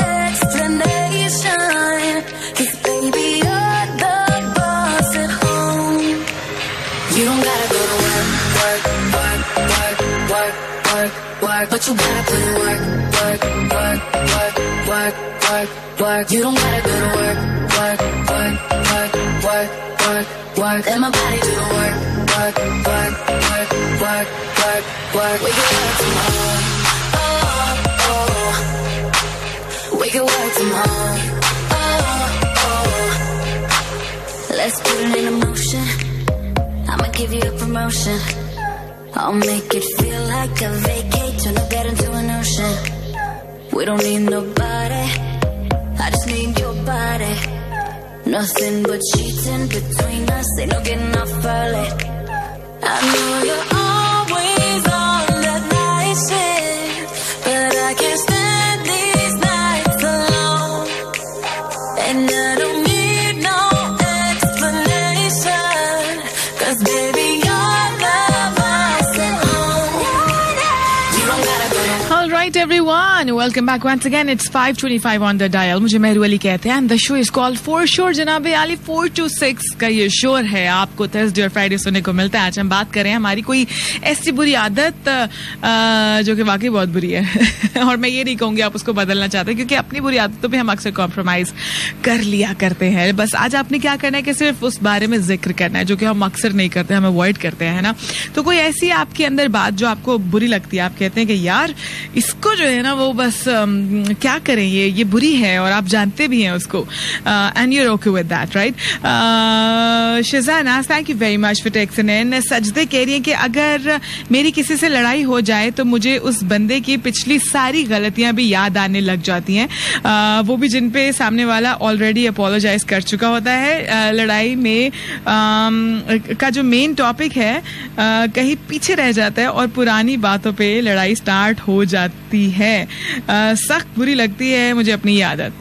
explanation, 'cause baby you're the boss at home. You don't gotta go to work, work, work, work, work, work, work, but you gotta put in work, work, work, work, work, work, work. You don't gotta go to work, work, work, work, work, work, work. Let my body do the work, work, work, work, work, work, work. We can work from home, oh, oh. We can work from home, oh, oh. Let's put it in motion. I'ma give you a promotion. I'll make it feel like a vacate, turn a bed into an ocean. We don't need nobody, I just need your body. Nothing but cheating between us, ain't no getting off early. I know you're always on that night shift, but I can't stand these nights alone. And I don't need no explanation, 'cause baby you're the boss at home. You don't gotta go to All right, everyone, welcome back once again. It's 5:25 on the dial. मुझे मेहरू अली कहते हैं and the show is called For Sure. जनाबे आली 4 to 6 का ये show है, आपको Thursday और फ्राइडे सुनने को मिलता है. आज हम बात कर रहे हैं हमारी कोई ऐसी बुरी आदत जो कि वाकई बहुत बुरी है और मैं ये नहीं कहूँगी आप उसको बदलना चाहते, क्योंकि अपनी बुरी आदतों पे हम अक्सर कॉम्प्रोमाइज कर लिया करते हैं. बस आज आपने क्या करना है कि सिर्फ उस बारे में जिक्र करना है जो कि हम अक्सर नहीं करते, हम अवॉइड करते हैं, है ना. तो कोई ऐसी आपके अंदर बात जो आपको बुरी लगती है, आप कहते हैं कि यार इसको जो है ना वो बस क्या करें, ये बुरी है और आप जानते भी हैं उसको, and you are okay with that, right. Shazana, thank you very much for texting in. सजदे कह रही हैं कि अगर मेरी किसी से लड़ाई हो जाए तो मुझे उस बंदे की पिछली सारी गलतियां भी याद आने लग जाती हैं, वो भी जिन पे सामने वाला ऑलरेडी अपोलोजाइज कर चुका होता है. लड़ाई में का जो मेन टॉपिक है कहीं पीछे रह जाता है और पुरानी बातों पे लड़ाई स्टार्ट हो जाती है. सख्त बुरी लगती है मुझे अपनी ये आदत.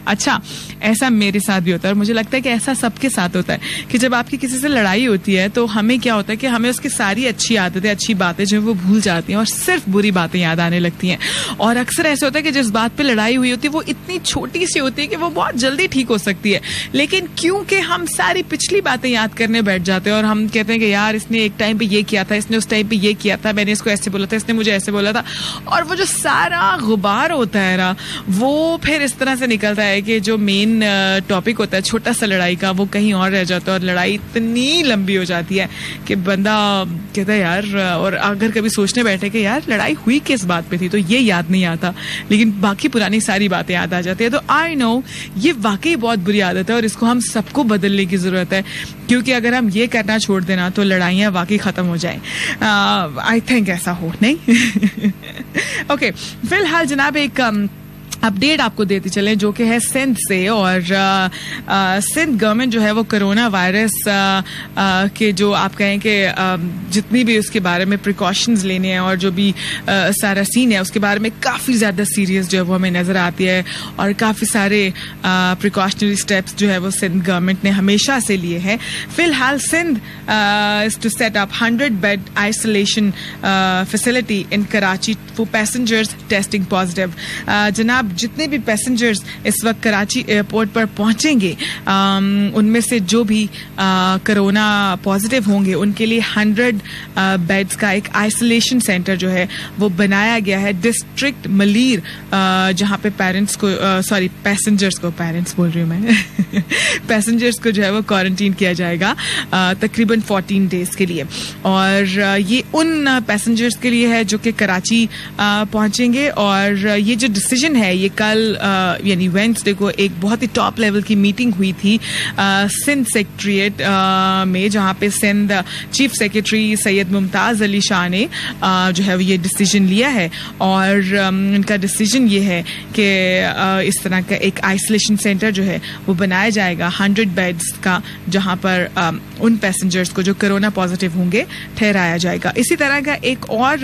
अच्छा, ऐसा मेरे साथ भी होता है और मुझे लगता है कि ऐसा सबके साथ होता है कि जब आपकी किसी से लड़ाई होती है तो हमें क्या होता है कि हमें उसकी सारी अच्छी आदतें, अच्छी बातें जो वो भूल जाती हैं और सिर्फ बुरी बातें याद आने लगती हैं. और अक्सर ऐसा होता है कि जिस बात पे लड़ाई हुई होती है वो इतनी छोटी सी होती है कि वो बहुत जल्दी ठीक हो सकती है, लेकिन क्योंकि हम सारी पिछली बातें याद करने बैठ जाते हैं और हम कहते हैं कि यार इसने एक टाइम पे ये किया था, इसने उस टाइम पे ये किया था, मैंने इसको ऐसे बोला था, इसने मुझे ऐसे बोला था, और वो जो सारा गुबार होता है ना वो फिर इस तरह से निकलता है कि जो मेन टॉपिक होता है छोटा सा लड़ाई का, वो कहीं और रह जाता है और लड़ाई इतनी लंबी हो जाती है कि बंदा कहता है यार, और अगर कभी सोचने बैठे कि यार लड़ाई हुई किस बात पे थी तो ये याद नहीं आता, लेकिन बाकी पुरानी सारी बातें याद आ जाती है. तो आई नो ये वाकई बहुत बुरी आदत है और इसको हम सबको बदलने की जरूरत है, क्योंकि अगर हम ये करना छोड़ देना तो लड़ाइयाँ वाकई खत्म हो जाएं. आई थिंक ऐसा हो नहीं. ओके, फिलहाल जनाब एक अपडेट आपको देते चले जो कि है सिंध से. और सिंध गवर्नमेंट जो है वो कोरोना वायरस के जो आप कहें कि जितनी भी उसके बारे में प्रिकॉशंस लेने हैं और जो भी सारा सीन है उसके बारे में काफ़ी ज़्यादा सीरियस जो है वो हमें नज़र आती है. और काफ़ी सारे प्रिकॉशनरी स्टेप्स जो है वो सिंध गवर्नमेंट ने हमेशा से लिए हैं. फिलहाल Sindh is to set up 100 bed isolation facility in Karachi for passengers testing positive. जनाब जितने भी पैसेंजर्स इस वक्त कराची एयरपोर्ट पर पहुंचेंगे उनमें से जो भी कोरोना पॉजिटिव होंगे उनके लिए 100 बेड्स का एक आइसोलेशन सेंटर जो है वो बनाया गया है डिस्ट्रिक्ट मलीर, जहां पे पैसेंजर्स को पेरेंट्स बोल रही हूँ मैं पैसेंजर्स को जो है वो क्वारंटीन किया जाएगा तकरीबन 14 डेज के लिए. और ये उन पैसेंजर्स के लिए है जो कि कराची पहुंचेंगे. और ये जो डिसीजन है ये कल यानी वेडनेसडे को एक बहुत ही टॉप लेवल की मीटिंग हुई थी सिंध सेक्रेटरीट में, जहां पे सिंध चीफ सेक्रेटरी सैयद मुमताज अली शाह ने जो है ये डिसीजन लिया है. और उनका डिसीजन ये है कि इस तरह का एक आइसोलेशन सेंटर जो है वो बनाया जाएगा 100 बेड्स का, जहां पर उन पैसेंजर्स को जो कोरोना पॉजिटिव होंगे ठहराया जाएगा. इसी तरह का एक और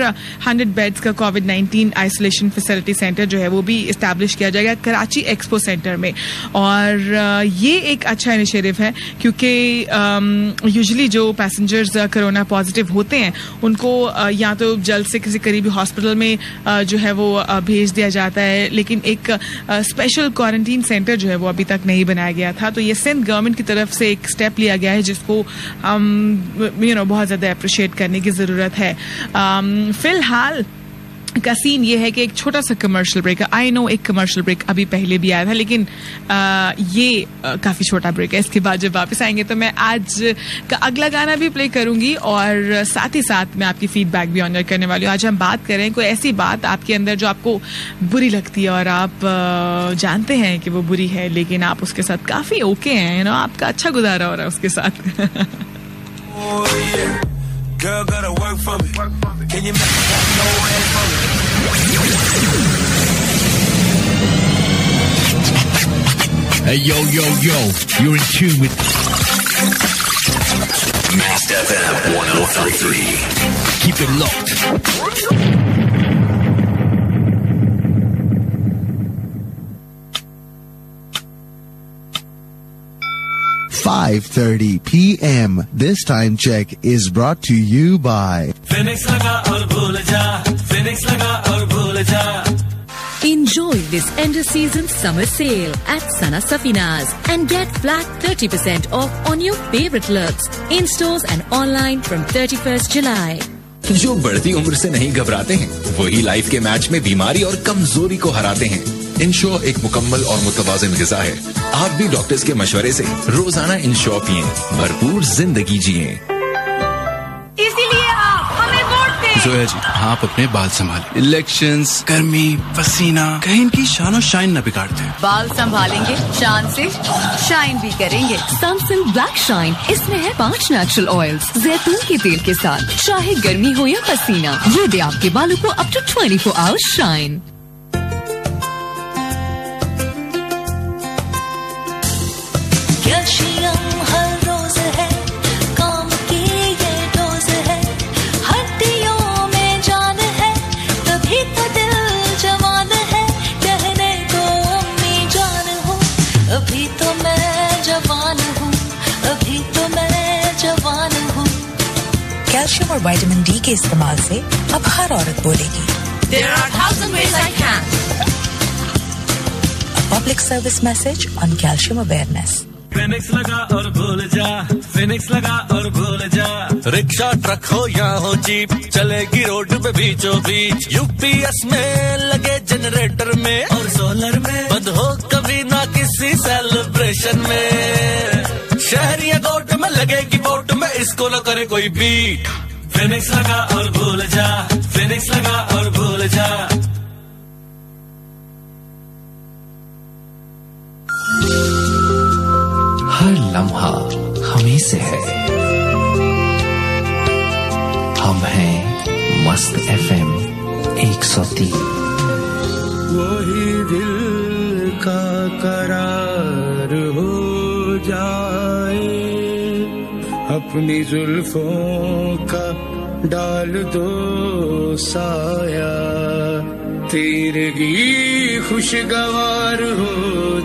100 बेड्स का कोविड-19 आइसोलेशन फैसिलिटी सेंटर जो है वो भी एस्टैब्लिश किया जाएगा कराची एक्सपो सेंटर में. और ये एक अच्छा इनिशिएटिव है क्योंकि यूजुअली जो पैसेंजर्स कोरोना पॉजिटिव होते हैं उनको या तो जल्द से किसी करीबी हॉस्पिटल में जो है वो भेज दिया जाता है, लेकिन एक स्पेशल क्वारंटीन सेंटर जो है वो अभी तक नहीं बनाया गया था. तो ये सिंध गवर्नमेंट की तरफ से एक स्टेप लिया गया है जिसको हम बहुत ज़्यादा अप्रिशिएट करने की ज़रूरत है. फिलहाल का सीन ये है कि एक छोटा सा कमर्शियल ब्रेक है. आई नो एक कमर्शियल ब्रेक अभी पहले भी आया था, लेकिन ये काफ़ी छोटा ब्रेक है. इसके बाद जब वापस आएंगे तो मैं आज का अगला गाना भी प्ले करूंगी और साथ ही साथ मैं आपकी फीडबैक भी ऑनर करने वाली हूँ. आज हम बात करें कोई ऐसी बात आपके अंदर जो आपको बुरी लगती है और आप जानते हैं कि वो बुरी है, लेकिन आप उसके साथ काफ़ी ओके हैं, आपका अच्छा गुजारा हो रहा है उसके साथ. Girl, gotta work for me. Can you make it happen? No way for me. Hey, yo, you're in tune with Mast FM 103.3. Keep it locked. 5:30 p.m. This time check is brought to you by Phoenix laga aur bhul ja. Phoenix laga aur bhul ja. Enjoy this end of season summer sale at Sana Safinas and get flat 30% off on your favorite looks in stores and online from 31st July. जो बढ़ती उम्र से नहीं घबराते हैं वही life के match में बीमारी और कमजोरी को हराते हैं. इंश्योर एक मुकम्मल और मुतवाज़िन गिज़ा है. आप भी डॉक्टर्स के मशवरे से रोजाना इंश्योर पिएं, भरपूर जिंदगी जिएं. इसीलिए आप हमें वोट दें. जोया जी, आप अपने बाल संभालें. इलेक्शंस, गर्मी, पसीना कहीं इनकी शान और शाइन न बिगाड़ते. बाल संभालेंगे, शान से शाइन भी करेंगे. सनसिल्क ब्लैक शाइन, इसमें है 5 नेचुरल ऑयल्स जैतून के तेल के साथ. चाहे गर्मी हो या पसीना, ये दे आपके बालों को up to 24 hours shine. Calcium और विटामिन डी के इस्तेमाल से अब हर औरत बोलेगी There are 1,000 ways I can. A public service message on calcium awareness. Phoenix लगा और भूल जा, फिनिक्स लगा और भूल जा। रिक्शा ट्रक हो या हो जीप, चलेगी रोड पे बीचों बीच। यूपीएस में लगे जनरेटर में और सोलर में, बंद हो कभी ना किसी सेलिब्रेशन में। शहर या गोट में लगेगी बोट में, इसको न करे कोई बीट। फिनिक्स लगा और भूल जा, फिनिक्स लगा और भूल जा। हर लम्हा हमें से है, हम हैं मस्त FM 103। वही दिल का करार हो जाए, अपनी जुल्फों का डाल दो साया, तेरगी खुशगवार हो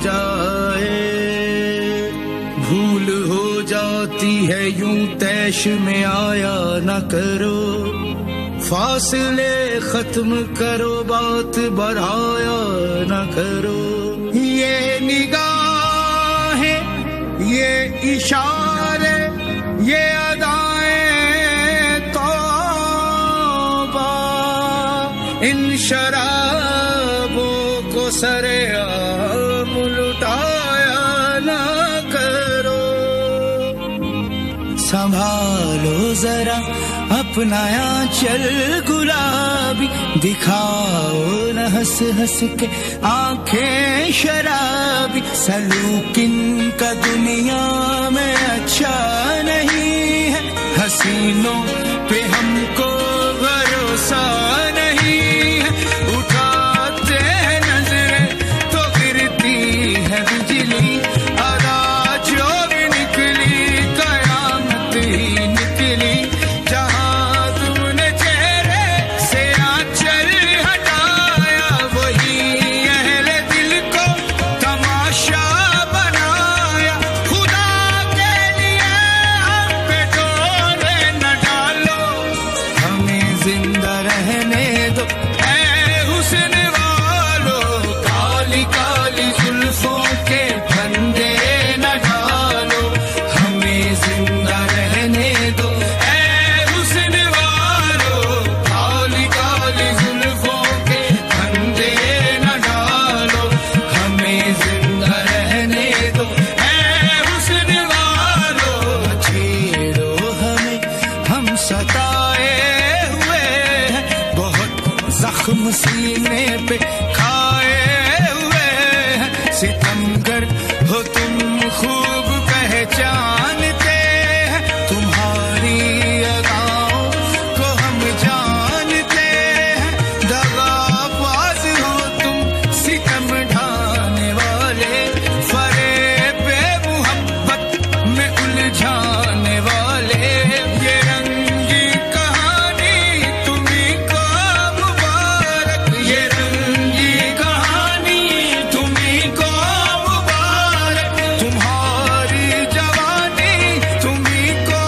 जाए। भूल हो जाती है यूं तैश में आया न करो, फासले खत्म करो बात बढ़ाया न करो। ये निगाहें, ये इशारे, ये अदाएं तौबा, इन शराबों को सरेआम लुटाया ना करो। संभालो जरा अपना आंचल गुलाबी, दिखाओ न हंस हंस के आंखें शराबी। सलूकिन का दुनिया में अच्छा नहीं है, हसीनों पे हमको भरोसा नहीं है। उठाते हैं नजरें तो गिरती है बिजली, अदा जो भी निकली कयामत ही निकली। जहां तुमने चेहरे से आंचल हटाया, वही अहले दिल को तमाशा बनाया। खुदा के लिए हम पे डोरे न डालो, हमें जिंदा रहने दो ऐ हुस्न वालो। काली काली जुल्फों के फंदे न डालो, हमें जिंदा रहने दो ऐ हुस्न वालो। काली काली जुल्फों के फंदे न डालो, हमें जिंदा रहने दो ऐ हुस्न वालो। छेड़ो हमें, हम सताए हुए हैं, बहुत जख्म सीने पे खाए हुए हैं। सितमगर हो तुम खूब पहचानते हैं, तुम्हारी अदाओं को हम जानते हैं। दगाबाज हो तुम सितम ढाने वाले, फरेब मोहब्बत में उलझाने वाले। ये रंगी कहानी तुम्हीं को मुबारक, ये रंगी कहानी तुम्हीं को मुबारक। तुम्हारी जवानी तुम्हीं को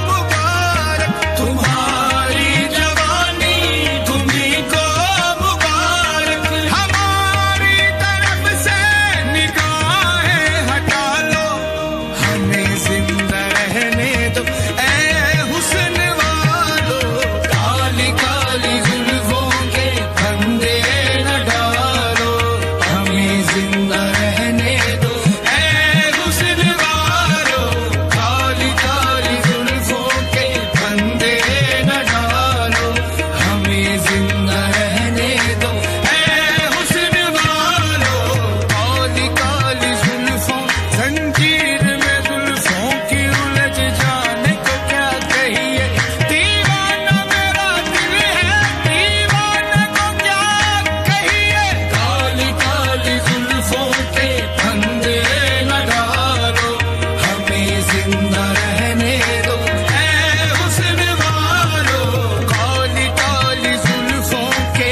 मुबारक, तुम्हारी जवानी तुम्हीं को मुबारक। हमारी तरफ से निगाहें हटा लो, हमें जिंदा रहने दो ऐ हुस्न वालो। काली काली जुल्फों के फंदे न डालो, हमें जिंदा रहने दो ऐ हुस्न वालो। काली काली जुल्फों के फंदे न डालो, हमें जिंदा रहने दो ऐ हुस्न वालो। काली काली जुल्फों, जंजीर में जुल्फों की उलझ जाने को क्या कहिए। दीवाना मेरा दिल है, दीवाने को क्या कहिए। काली काली जुल्फों के फंदे न डालो, हमें जिंदा रहने दो ऐ हुस्न वालो। काली काली जुल्फों के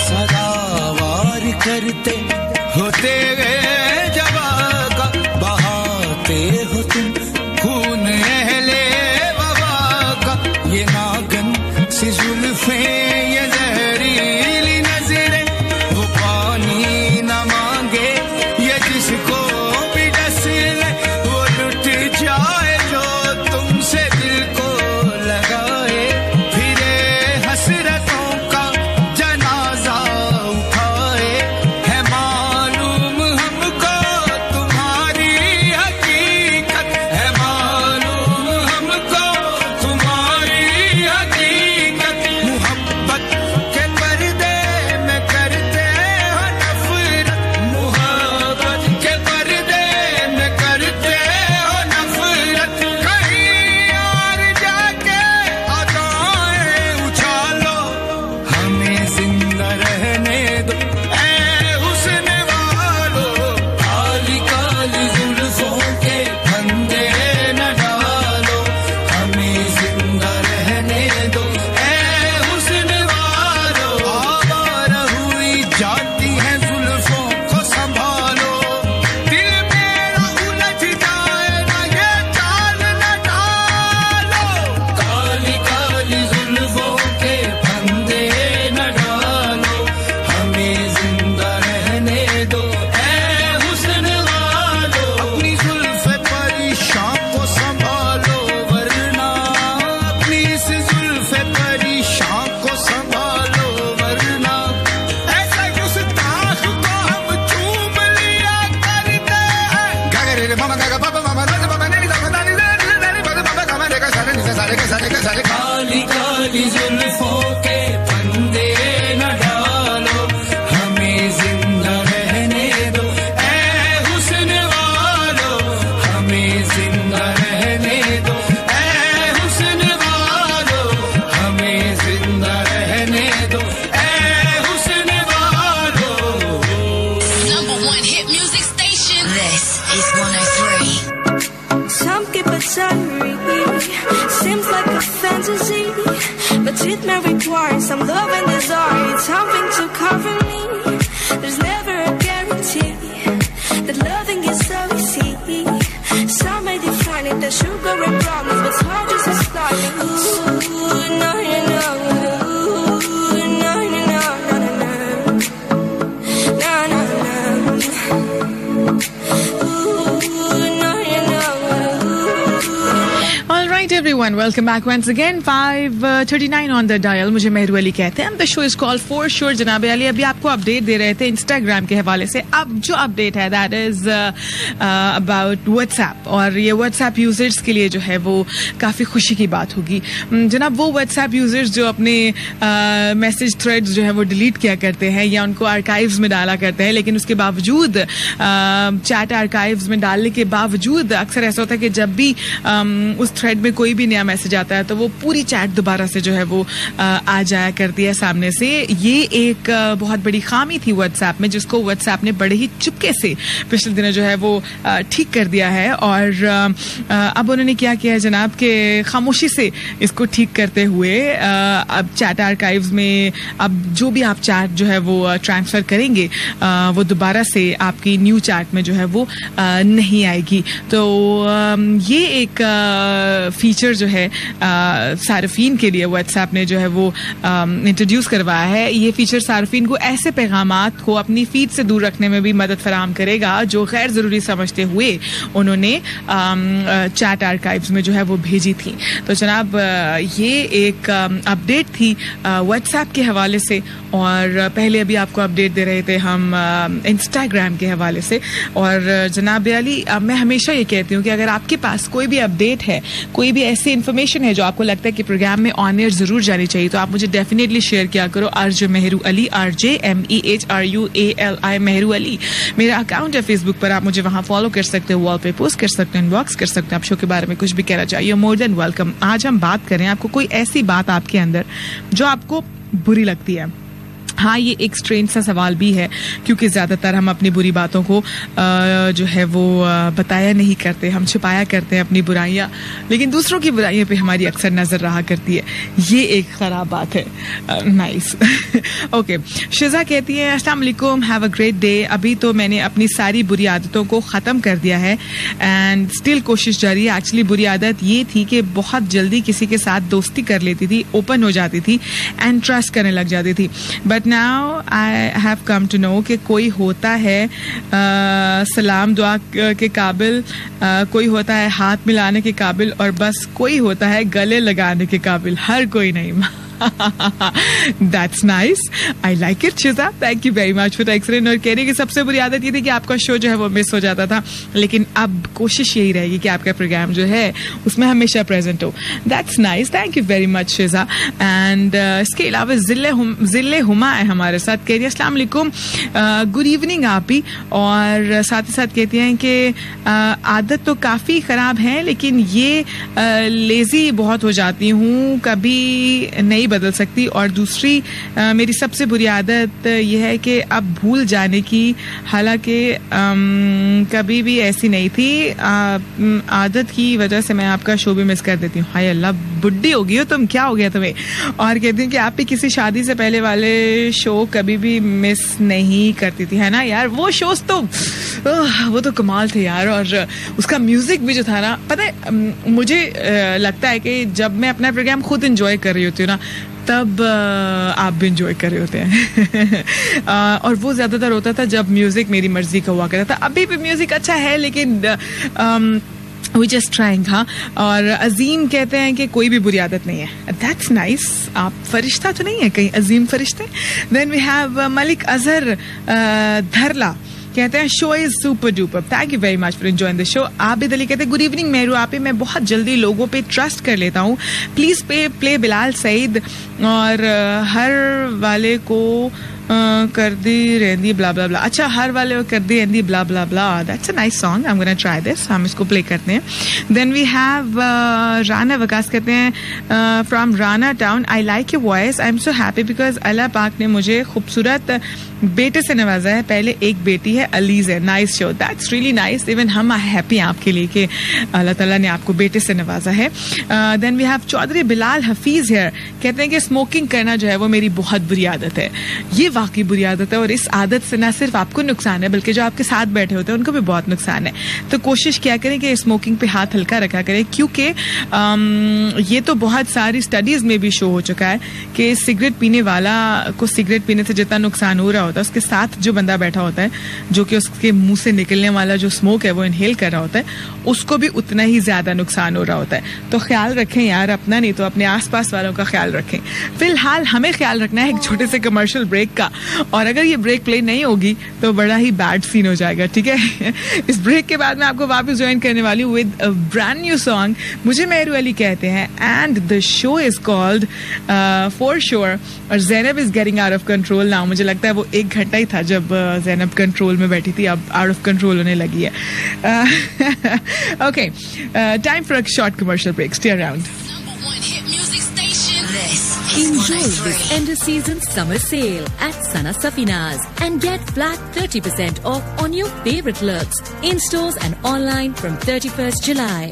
सदावार करते होते गए जवा का, बहाते हो तुम खून अहले वफा का। ये नागन काली काली जुल्फों के फंदे न डालो, हमें जिंदा रहने दो ऐ हुस्न वालो, हमें जिंदा रहने दो ऐ हुस्न वालो, हमें जिंदा रहने दो ऐ हुस्न वालो. Number one hit music station. This is 103. Some keep it salary, seems like a fantasy, but it may require some love and desire, something to cover me. There's never a guarantee that loving is so easy. Some may define it as sugar and promise, but hard just as like ooh, no, no, no, ooh, no, no, no, no, no, no, no, no. All right, everyone, welcome back once again. 5:39 on the dial. मुझे मेहरू अली कहते हैं. The show is called For Sure. जनाब अली अभी आपको update दे रहे थे Instagram के हवाले से. अब जो अपडेट है that is about WhatsApp, और ये WhatsApp यूजर्स के लिए जो है वो काफ़ी खुशी की बात होगी. जनाब वो WhatsApp यूजर्स जो अपने मैसेज थ्रेड्स जो है वो डिलीट किया करते हैं या उनको आर्काइव्स में डाला करते हैं, लेकिन उसके बावजूद चैट आर्काइव्स में डालने के बावजूद अक्सर ऐसा होता है कि जब भी उस थ्रेड में कोई भी नया मैसेज आता है तो वो पूरी चैट दोबारा से जो है वो आ जाया करती है सामने से. ये एक बहुत बड़ी खामी थी व्हाट्सएप में, जिसको व्हाट्सएप ने बड़े ही चुपके से पिछले दिनों जो है वो ठीक कर दिया है. और अब उन्होंने क्या किया है जनाब के खामोशी से इसको ठीक करते हुए अब चैट आर्काइव्स में अब जो भी आप चैट जो है वो ट्रांसफर करेंगे वो दोबारा से आपकी न्यू चैट में जो है वो नहीं आएगी. तो ये एक फीचर जो है सार्फिन के लिए व्हाट्सएप ने जो है वो इंट्रोड्यूस करवाया है. ये फीचर सार्फिन को ऐसे पैगामात को अपनी फीड से दूर रखने में भी मदद फराहम करेगा जो गैर ज़रूरी समझते हुए उन्होंने चैट आर्काइव्स में जो है वो भेजी थी. तो जनाब ये एक अपडेट थी व्हाट्सएप के हवाले से, और पहले अभी आपको अपडेट दे रहे थे हम इंस्टाग्राम के हवाले से. और जनाब अली मैं हमेशा ये कहती हूँ कि अगर आपके पास कोई भी अपडेट है, कोई भी ऐसी इन्फॉर्मेशन है जो आपको लगता है कि प्रोग्राम में ऑन एयर जरूर जानी चाहिए, तो आप मुझे डेफिनेटली शेयर किया करो. RJ मेहरू अली, RJMEHRUALI मेहरू अली मेरा अकाउंट है फेसबुक पर. आप मुझे वहां फॉलो कर सकते हो, वॉल पे पोस्ट कर सकते हैं, इनबॉक्स कर सकते हैं. आप शो के बारे में कुछ भी कहना चाहिए, मोर देन वेलकम. आज हम बात करें आपको कोई ऐसी बात आपके अंदर जो आपको बुरी लगती है. हाँ, ये एक स्ट्रेंज सा सवाल भी है क्योंकि ज़्यादातर हम अपनी बुरी बातों को जो है वो बताया नहीं करते, हम छिपाया करते हैं अपनी बुराइयाँ, लेकिन दूसरों की बुराइयों पे हमारी अक्सर नज़र रहा करती है. ये एक ख़राब बात है. नाइस. ओके, शिजा कहती है अस्सलाम वालेकुम, हैव अ ग्रेट डे. अभी तो मैंने अपनी सारी बुरी आदतों को ख़त्म कर दिया है एंड स्टिल कोशिश जारी है. एक्चुअली बुरी आदत ये थी कि बहुत जल्दी किसी के साथ दोस्ती कर लेती थी, ओपन हो जाती थी एंड ट्रस्ट करने लग जाती थी. But now I have come to know कि कोई होता है सलाम दुआ के काबिल, कोई होता है हाथ मिलाने के काबिल, और बस कोई होता है गले लगाने के काबिल. हर कोई नहीं. That's nice. I like it, Shiza. Thank you very much for texting. और कहने की सबसे बुरी आदत ये थी कि आपका शो जो है वो मिस हो जाता था, लेकिन अब कोशिश यही रहेगी कि आपका प्रोग्राम जो है उसमें हमेशा प्रेजेंट हो. That's nice. Thank you very much, Shiza. And इसके अलावा जिले हुमा है हमारे साथ. कह रही है अस्सलाम वालेकुम, गुड इवनिंग आप ही. और साथ ही साथ कहती हैं कि आदत तो काफ़ी ख़राब है, लेकिन ये लेज़ी बहुत हो जाती हूँ, कभी नहीं बदल सकती. और दूसरी मेरी सबसे बुरी आदत यह है कि अब भूल जाने की, हालांकि कभी भी ऐसी नहीं थी. आदत की वजह से मैं आपका शो भी मिस कर देती हूँ. हाय अल्लाह, बुड्ढी हो गई हो तुम, क्या हो गया तुम्हें. और कहती हूँ कि आप भी किसी शादी से पहले वाले शो कभी भी मिस नहीं करती थी, है ना यार. वो शोज तो वो तो कमाल थे यार. और उसका म्यूजिक भी जो था ना, पता है मुझे लगता है कि जब मैं अपना प्रोग्राम खुद एंजॉय कर रही होती हूँ ना, तब आप भी इंजॉय कर रहे होते हैं. और वो ज़्यादातर होता था जब म्यूज़िक मेरी मर्जी का हुआ करता था. अभी भी म्यूज़िक अच्छा है, लेकिन वी जस्ट ट्राइंग. हाँ, और अजीम कहते हैं कि कोई भी बुरी आदत नहीं है. That's nice. आप फरिश्ता तो नहीं है कहीं, अजीम फरिश्ते. Then we have Malik Azhar Dharla. कहते हैं show is super duper. Thank you very much for enjoying the show. Abid Ali कहते हैं गुड इवनिंग मेहरू आपे, मैं बहुत जल्दी लोगों पे ट्रस्ट कर लेता हूँ. प्लीज प्ले बिलाल सईद और हर वाले को कर दी रहंदी ब्ला ब्ला ब्ला. अच्छा, हर वाले को कर दी रहंदी blah blah blah. That's a nice song. I am gonna try this. हम इसको प्ले करते हैं. Then we have Rana Waqas कहते हैं from Rana town, I like your voice. I am so happy because अल्लाह पाक ने मुझे खूबसूरत बेटे से नवाजा है. पहले एक बेटी है, अलीज है. Nice show. That's really nice. Even हम हैप्पी हैं आपके लिए कि अल्लाह ताला ने आपको बेटे से नवाजा है. Then we have Chaudhry Bilal Hafeez here. कहते हैं कि स्मोकिंग करना जो है वो मेरी बहुत बुरी आदत है. ये वाकई बुरी आदत है और इस आदत से ना सिर्फ आपको नुकसान है बल्कि जो आपके साथ बैठे होते हैं उनको भी बहुत नुकसान है. तो कोशिश क्या करें कि स्मोकिंग पे हाथ हल्का रखा करें, क्योंकि ये तो बहुत सारी स्टडीज में भी शो हो चुका है कि सिगरेट पीने वाला को सिगरेट पीने से जितना नुकसान हो रहा होता है, उसके साथ जो बंदा बैठा होता है जो कि उसके मुंह से निकलने वाला जो स्मोक है वो इनहेल कर रहा होता है, उसको भी उतना ही ज्यादा नुकसान हो रहा होता है. तो ख्याल रखें यार अपना, नहीं तो अपने आसपास वालों का ख्याल रखें. फिलहाल हमें ख्याल रखना है एक छोटे से कमर्शियल ब्रेक का, और अगर ये ब्रेक प्ले नहीं होगी तो बड़ा ही बैड सीन हो जाएगा. ठीक है. इस ब्रेक के बाद मैं आपको वापस ज्वाइन करने वाली हूँ with a brand new song. मुझे मेहरू अली कहते हैं and the show is called for sure. और Zainab is getting out of control now. मुझे लगता है वो 1 घंटा ही था जब ज़ैनब कंट्रोल में बैठी थी, अब आउट ऑफ कंट्रोल होने लगी है. Okay, time for a short commercial break. Stay around. Enjoy this end of season summer sale at Sana Safinas and get flat 30% off on your favorite looks in stores and online from 31st July.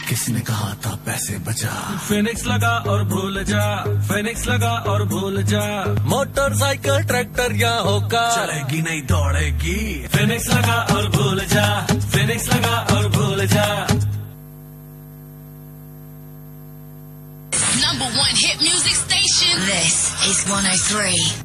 किसने कहा था पैसे बचा? Phoenix लगा और भूल जा, Phoenix लगा और भूल जा. मोटरसाइकिल ट्रैक्टर या होगा चलेगी नहीं दौड़ेगी. फिनिक्स लगा और भूल जा, फिनिक्स लगा और भूल जा. Number 1 hit music station. This is 103.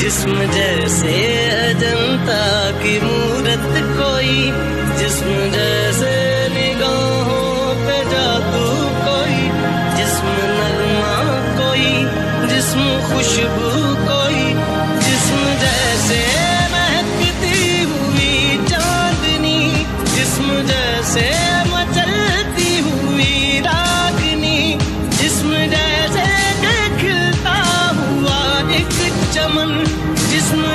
जिस्म जैसे अजंता की मूरत कोई, जिस्म जैसे निगाहों पे जादू कोई, जिस्म नगमा कोई, जिस्म खुशबू कोई, जिस्म जैसे महकती हुई चांदनी, जिस्म जैसे मचलती हुई रागनी, जिस्म जैसे खिलता हुआ एक चमन, जिस्म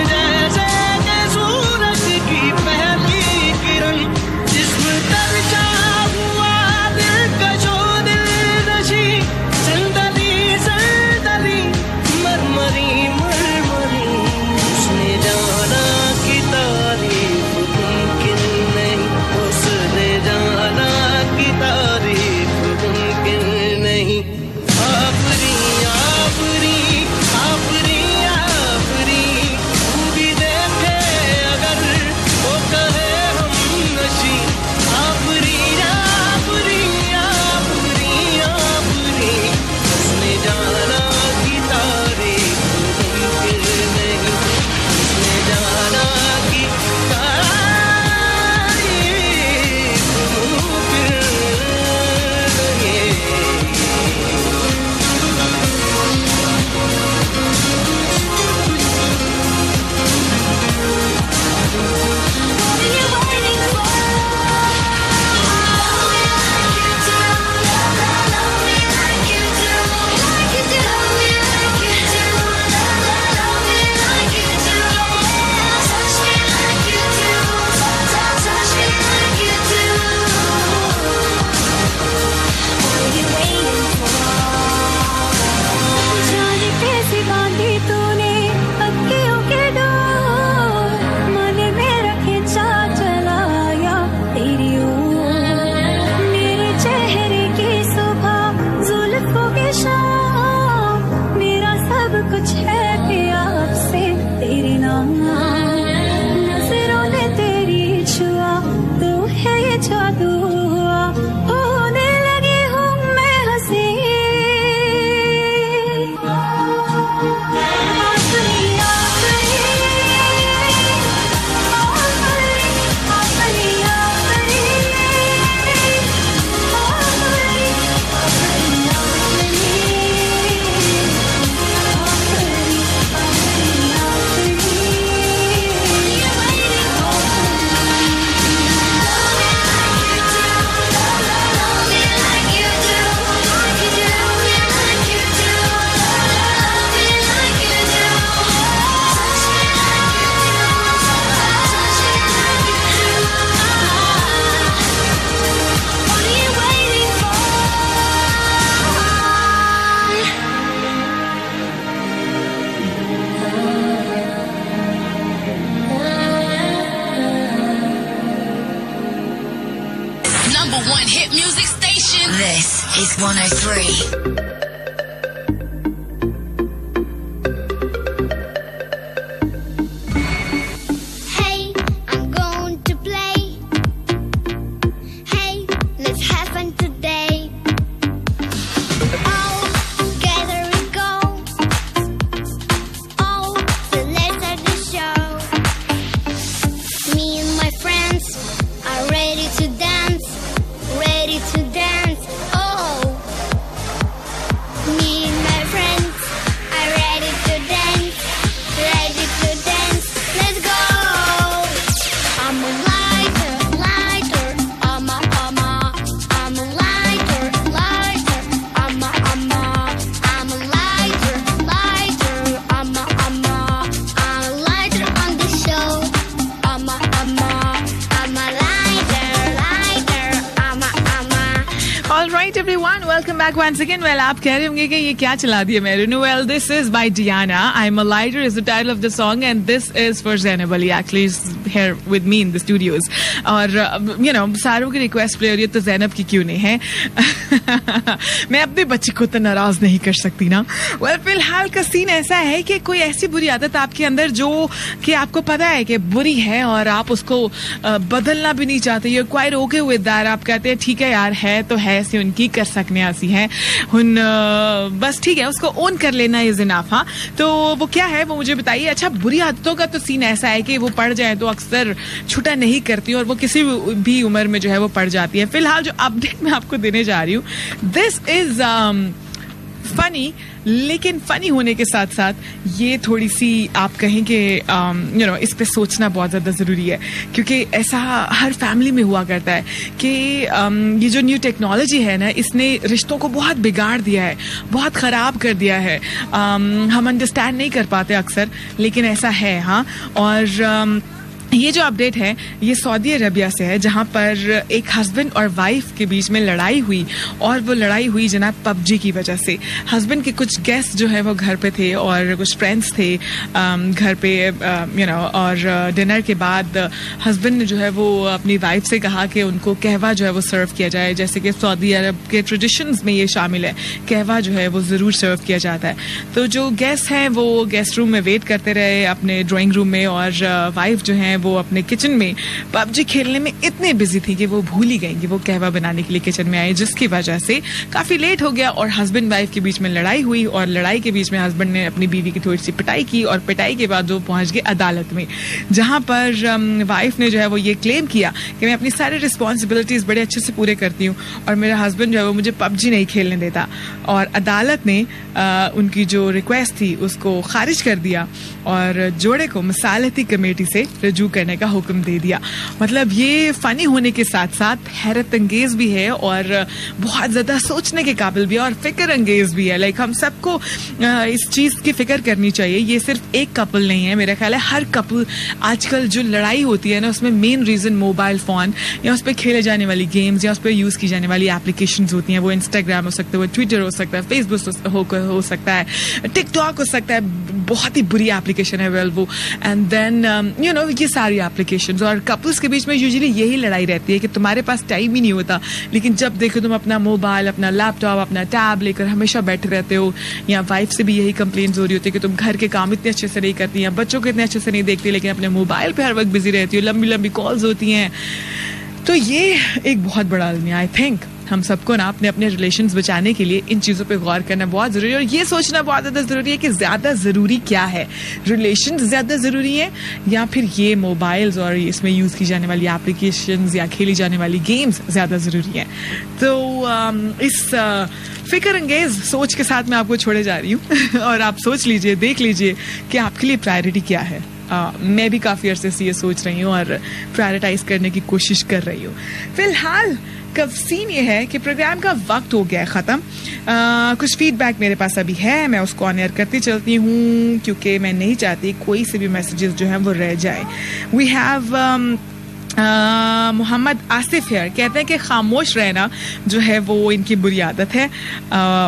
This is 103. Once again, well, आप कह रहे होंगे कि ये क्या चला दिया मेरे ने. Well, this is by Diana. I'm a Lighter is the title of the song, and this is for Zainab Ali. Actually, is here with me in the studios. और you know, सारों की रिक्वेस्ट प्ले हो रही है, तो ज़ैनब की क्यों नहीं है? मैं अपने बच्चे को तो नाराज नहीं कर सकती ना. Well, फिलहाल का सीन ऐसा है कि कोई ऐसी बुरी आदत आपके अंदर जो कि आपको पता है कि बुरी है और आप उसको बदलना भी नहीं चाहते. You're quite okay with that. आप कहते हैं ठीक है यार, है तो है सी उनकी कर सकने ऐसी है. बस ठीक है, उसको ओन कर लेना इज इनफ. हाँ, तो वो क्या है वो मुझे बताइए. अच्छा, बुरी आदतों का तो सीन ऐसा है कि वो पड़ जाए तो अक्सर छुटा नहीं करती और वो किसी भी उम्र में जो है वो पड़ जाती है. फिलहाल जो अपडेट मैं आपको देने जा रही हूँ, दिस इज फनी, लेकिन फनी होने के साथ साथ ये थोड़ी सी आप कहें कि यू नो इस पे सोचना बहुत ज़्यादा ज़रूरी है, क्योंकि ऐसा हर फैमिली में हुआ करता है कि ये जो न्यू टेक्नोलॉजी है ना, इसने रिश्तों को बहुत बिगाड़ दिया है, बहुत ख़राब कर दिया है. हम अंडरस्टैंड नहीं कर पाते अक्सर, लेकिन ऐसा है. हाँ, और ये जो अपडेट है ये सऊदी अरबिया से है, जहां पर एक हस्बैंड और वाइफ के बीच में लड़ाई हुई, और वो लड़ाई हुई जनाब पबजी की वजह से. हस्बैंड के कुछ गेस्ट जो है वो घर पे थे और कुछ फ्रेंड्स थे घर पे, यू नो, और डिनर के बाद हस्बैंड ने जो है वो अपनी वाइफ से कहा कि उनको कहवा जो है वो सर्व किया जाए. जैसे कि सऊदी अरब के ट्रेडिशंस में ये शामिल है, कहवा जो है वो ज़रूर सर्व किया जाता है. तो जो गेस्ट हैं वो गेस्ट रूम में वेट करते रहे अपने ड्राइंग रूम में, और वाइफ जो है वो अपने किचन में पबजी खेलने में इतने बिजी थी कि वो भूल ही गई कि वो कहवा बनाने के लिए किचन में आए, जिसकी वजह से काफी लेट हो गया और हस्बैंड वाइफ के बीच में लड़ाई हुई. और लड़ाई के बीच में हस्बैंड ने अपनी बीवी की थोड़ी सी पिटाई की, और पिटाई के बाद वो पहुंच गए अदालत में, जहां पर वाइफ ने जो है वो ये क्लेम किया कि मैं अपनी सारी रिस्पॉन्सिबिलिटीज बड़े अच्छे से पूरे करती हूँ और मेरा हस्बैंड जो है वो मुझे पबजी नहीं खेलने देता. और अदालत ने उनकी जो रिक्वेस्ट थी उसको खारिज कर दिया और जोड़े को मसालती कमेटी से रजू करने का हुक्म दे दिया. मतलब ये फनी होने के साथ साथ हैरत अंगेज भी है और बहुत ज्यादा सोचने के काबिल भी है और फिक्र अंगेज भी है. लाइक हम सबको इस चीज की फिक्र करनी चाहिए. ये सिर्फ एक कपल नहीं है, मेरा ख्याल है हर कपल आजकल जो लड़ाई होती है ना, उसमें मेन रीजन मोबाइल फोन या उस पर खेले जाने वाली गेम्स या उस पर यूज की जाने वाली एप्लीकेशंस होती हैं. वो इंस्टाग्राम हो सकता है, वो ट्विटर हो सकता है, फेसबुक हो सकता है, टिकटॉक हो सकता है, बहुत ही बुरी एप्लीकेशन है वेल वो. एंड देन यू नो ये सारी एप्लीकेशंस. और कपल्स के बीच में यूजुअली यही लड़ाई रहती है कि तुम्हारे पास टाइम ही नहीं होता, लेकिन जब देखो तुम अपना मोबाइल, अपना लैपटॉप, अपना टैब लेकर हमेशा बैठे रहते हो. या वाइफ से भी यही कंप्लेंट्स हो रही होती है कि तुम घर के काम इतने अच्छे से नहीं करती हैं, बच्चों को इतने अच्छे से नहीं देखती, लेकिन अपने मोबाइल पे हर वक्त बिजी रहती हो, लंबी लंबी कॉल्स होती हैं. तो ये एक बहुत बड़ा अलमिया. आई थिंक हम सबको ना अपने अपने रिलेशंस बचाने के लिए इन चीज़ों पे गौर करना बहुत ज़रूरी है और ये सोचना बहुत ज़्यादा ज़रूरी है कि ज़्यादा ज़रूरी क्या है, रिलेशंस ज़्यादा ज़रूरी है या फिर ये मोबाइल्स और इसमें यूज़ की जाने वाली एप्लीकेशंस या खेली जाने वाली गेम्स ज़्यादा ज़रूरी है. तो इस फिक्र अंगेज सोच के साथ मैं आपको छोड़े जा रही हूँ और आप सोच लीजिए, देख लीजिए कि आपके लिए प्रायोरिटी क्या है. मैं भी काफ़ी अरसे से ये सोच रही हूँ और प्रायोरिटाइज करने की कोशिश कर रही हूँ. फिलहाल कब सीन ये है कि प्रोग्राम का वक्त हो गया है ख़त्म. कुछ फीडबैक मेरे पास अभी है, मैं उसको ऑन एयर करती चलती हूँ क्योंकि मैं नहीं चाहती कोई से भी मैसेजेस जो हैं वो रह जाए. वी हैव मोहम्मद आसिफ है, कहते हैं कि खामोश रहना जो है वो इनकी बुरी आदत है.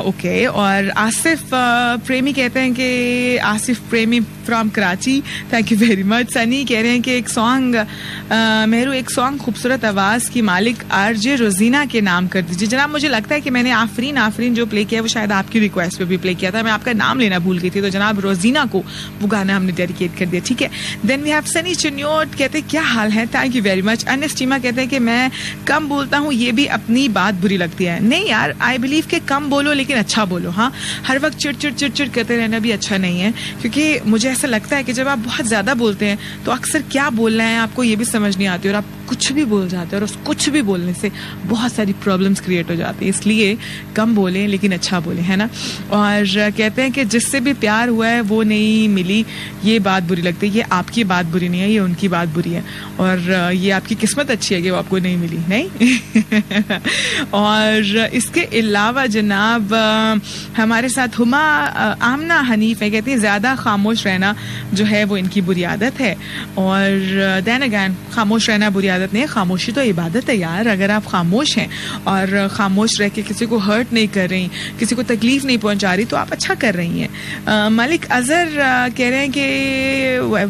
ओके. और आसिफ प्रेमी कहते हैं कि आसिफ प्रेमी from Karachi, thank you very much. Sunny कह रहे हैं कि एक सॉन्ग मेहरू, एक सॉन्ग खूबसूरत आवाज़ की मालिक आरजे रोजीना के नाम कर दीजिए. जनाब मुझे लगता है कि मैंने आफरीन जो प्ले किया वो शायद आपकी रिक्वेस्ट पे भी प्ले किया था. मैं आपका नाम लेना भूल गई थी, तो जनाब रोजीना को वो गाना हमने डेडिकेट कर दिया. ठीक है. Then we have Sunny Chiniot, कहते हैं क्या हाल है, थैंक यू वेरी मच. अनस्टीमा कहते हैं कि मैं कम बोलता हूँ, ये भी अपनी बात बुरी लगती है. नहीं यार, आई बिलीव कि कम बोलो लेकिन अच्छा बोलो. हाँ, हर वक्त चिड़ करते रहना भी अच्छा नहीं है, क्योंकि मुझे ऐसा लगता है कि जब आप बहुत ज्यादा बोलते हैं तो अक्सर क्या बोलना है आपको ये भी समझ नहीं आती और आप कुछ भी बोल जाते हैं, और उस कुछ भी बोलने से बहुत सारी प्रॉब्लम्स क्रिएट हो जाती है. इसलिए कम बोलें लेकिन अच्छा बोलें, है ना. और कहते हैं कि जिससे भी प्यार हुआ है वो नहीं मिली, ये बात बुरी लगती है. ये आपकी बात बुरी नहीं है, ये उनकी बात बुरी है, और ये आपकी किस्मत अच्छी है कि वो आपको नहीं मिली. नहीं. और इसके अलावा जनाब हमारे साथ हुमा आमना हनीफ है, कहती है ज्यादा खामोश रहना जो है वो इनकी बुरी आदत है. और देन अगैन खामोश रहना बुरी आदत नहीं है, खामोशी तो इबादत है यार. अगर आप खामोश हैं और खामोश रह के किसी को हर्ट नहीं कर रही, किसी को तकलीफ नहीं पहुंचा रही, तो आप अच्छा कर रही हैं. मलिक अजहर कह रहे हैं कि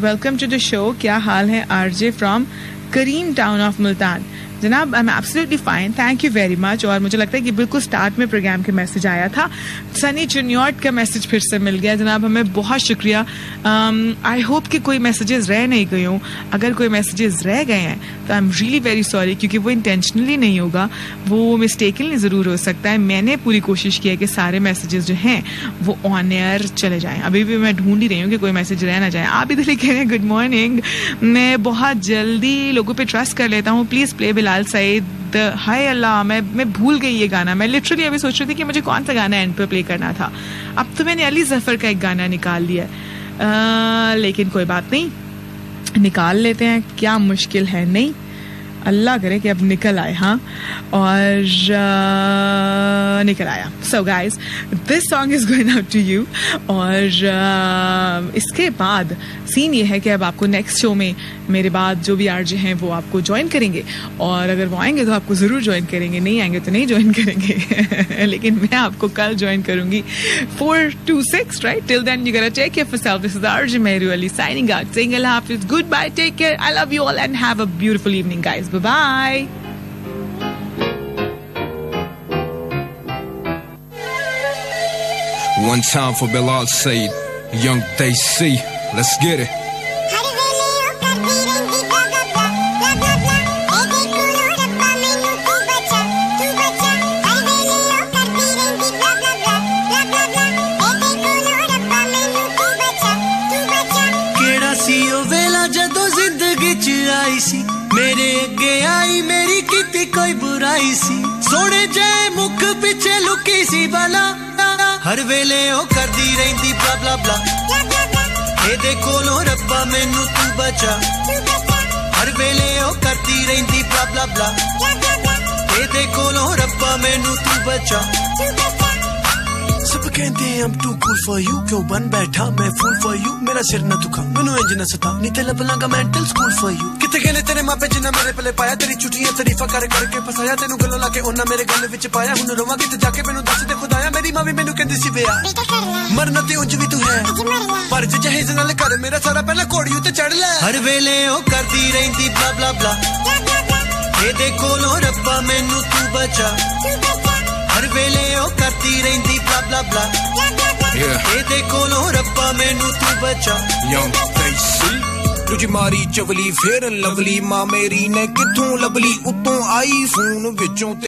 वेलकम टू द शो, क्या हाल है RJ from Karim town of Multan. जनाब I am absolutely fine, thank you very much. और मुझे लगता है कि बिल्कुल स्टार्ट में प्रोग्राम के मैसेज आया था. सनी चिन्योट का मैसेज फिर से मिल गया. जनाब हमें बहुत शुक्रिया. आई होप कि कोई मैसेजेस रह नहीं गए हों. अगर कोई मैसेजेस रह गए हैं तो I am really very sorry, क्योंकि वो इंटेंशनली नहीं होगा, वो मिस्टेकनली ज़रूर हो सकता है. मैंने पूरी कोशिश की है कि सारे मैसेजेस जो हैं वो ऑन एयर चले जाएँ. अभी भी मैं ढूंढ ही रही हूँ कि कोई मैसेज रह ना जाए. आप इधर लिख रहे हैं गुड मॉर्निंग, मैं बहुत जल्दी लोगों पर ट्रस्ट कर लेता हूँ, प्लीज़ प्ले बिलाल सईद. हाय अल्लाह, मैं भूल गई ये गाना. मैं लिटरली अभी सोच रही थी कि मुझे कौन सा गाना एंड पे प्ले करना था. अब तो मैंने अली जफर का एक गाना निकाल लिया है, लेकिन कोई बात नहीं, निकाल लेते हैं, क्या मुश्किल है. नहीं, अल्लाह करे कि अब निकल आए. हाँ, और निकल आया. So guys, this song is going out to you. और इसके बाद सीन ये है कि अब आपको नेक्स्ट शो में मेरे बाद जो भी आरजे हैं वो आपको ज्वाइन करेंगे, और अगर वो आएंगे तो आपको ज़रूर ज्वाइन करेंगे, नहीं आएंगे तो नहीं ज्वाइन करेंगे. लेकिन मैं आपको कल ज्वाइन करूंगी 4 to 6, right. Till then you gonna take care of yourself. This is RJ Mehru Ali signing out, saying अल्लाह हाफिज़, good bye, take care, I love you all and have a beautiful evening guys. Bye bye. One time for Bilal Said, Young Desi. Let's get it. केड़ा सी ओ वेला जदों जिंदगी च आई सी, मेरे अगे आई मेरी कीती कोई बुराई सी. सोने जय मुख पिछे लुकी सी बाला, हर वेले ओ करदी रहिंदी ब्ला ब्ला ब्ला. एदे कोलों रब्बा मैनू तू बचा, हर वेले ओ करदी रहिंदी ब्ला ब्ला ब्ला. एदे कोलों रब्बा मैनू तू बचा. सब कहते हैं I'm too cool for you, क्यों बन बैठा मैं fool for you. मेरा सिर न दुखा मैनू इंज न सता, नी ते लबलांगा mental school for you. किथे गए तेरे मापे जिन्ना मेरे पले पाया, तेरी छुट्टियां तारीफा कर करके फसाया, तेनू गलों लाके ओना मेरे गल विच पाया. हुन रोवां किथे जाके मैनू दस दे खुदाया, मेरी मां भी मैनू कहंदी सी वे मरना ते उंज भी तू है, पर जे जहेज नाल कर मेरा सारा पहला घोड़ी उते चढ़ ले. हर वेले ओ करदी रहिंदी ब्ला ब्ला ब्ला. एदे कोलों रब्बा मैनू तू बचा, हर वेले ओ करदी रहिंदी ब्ला ब्ला ब्ला. एदे कोलों रब्बा मैनू तू बचा. Young Desi. तुझी मारी चवली फेर लवली, मां मेरी ने किथों लवली, उतों आई फोन विचों.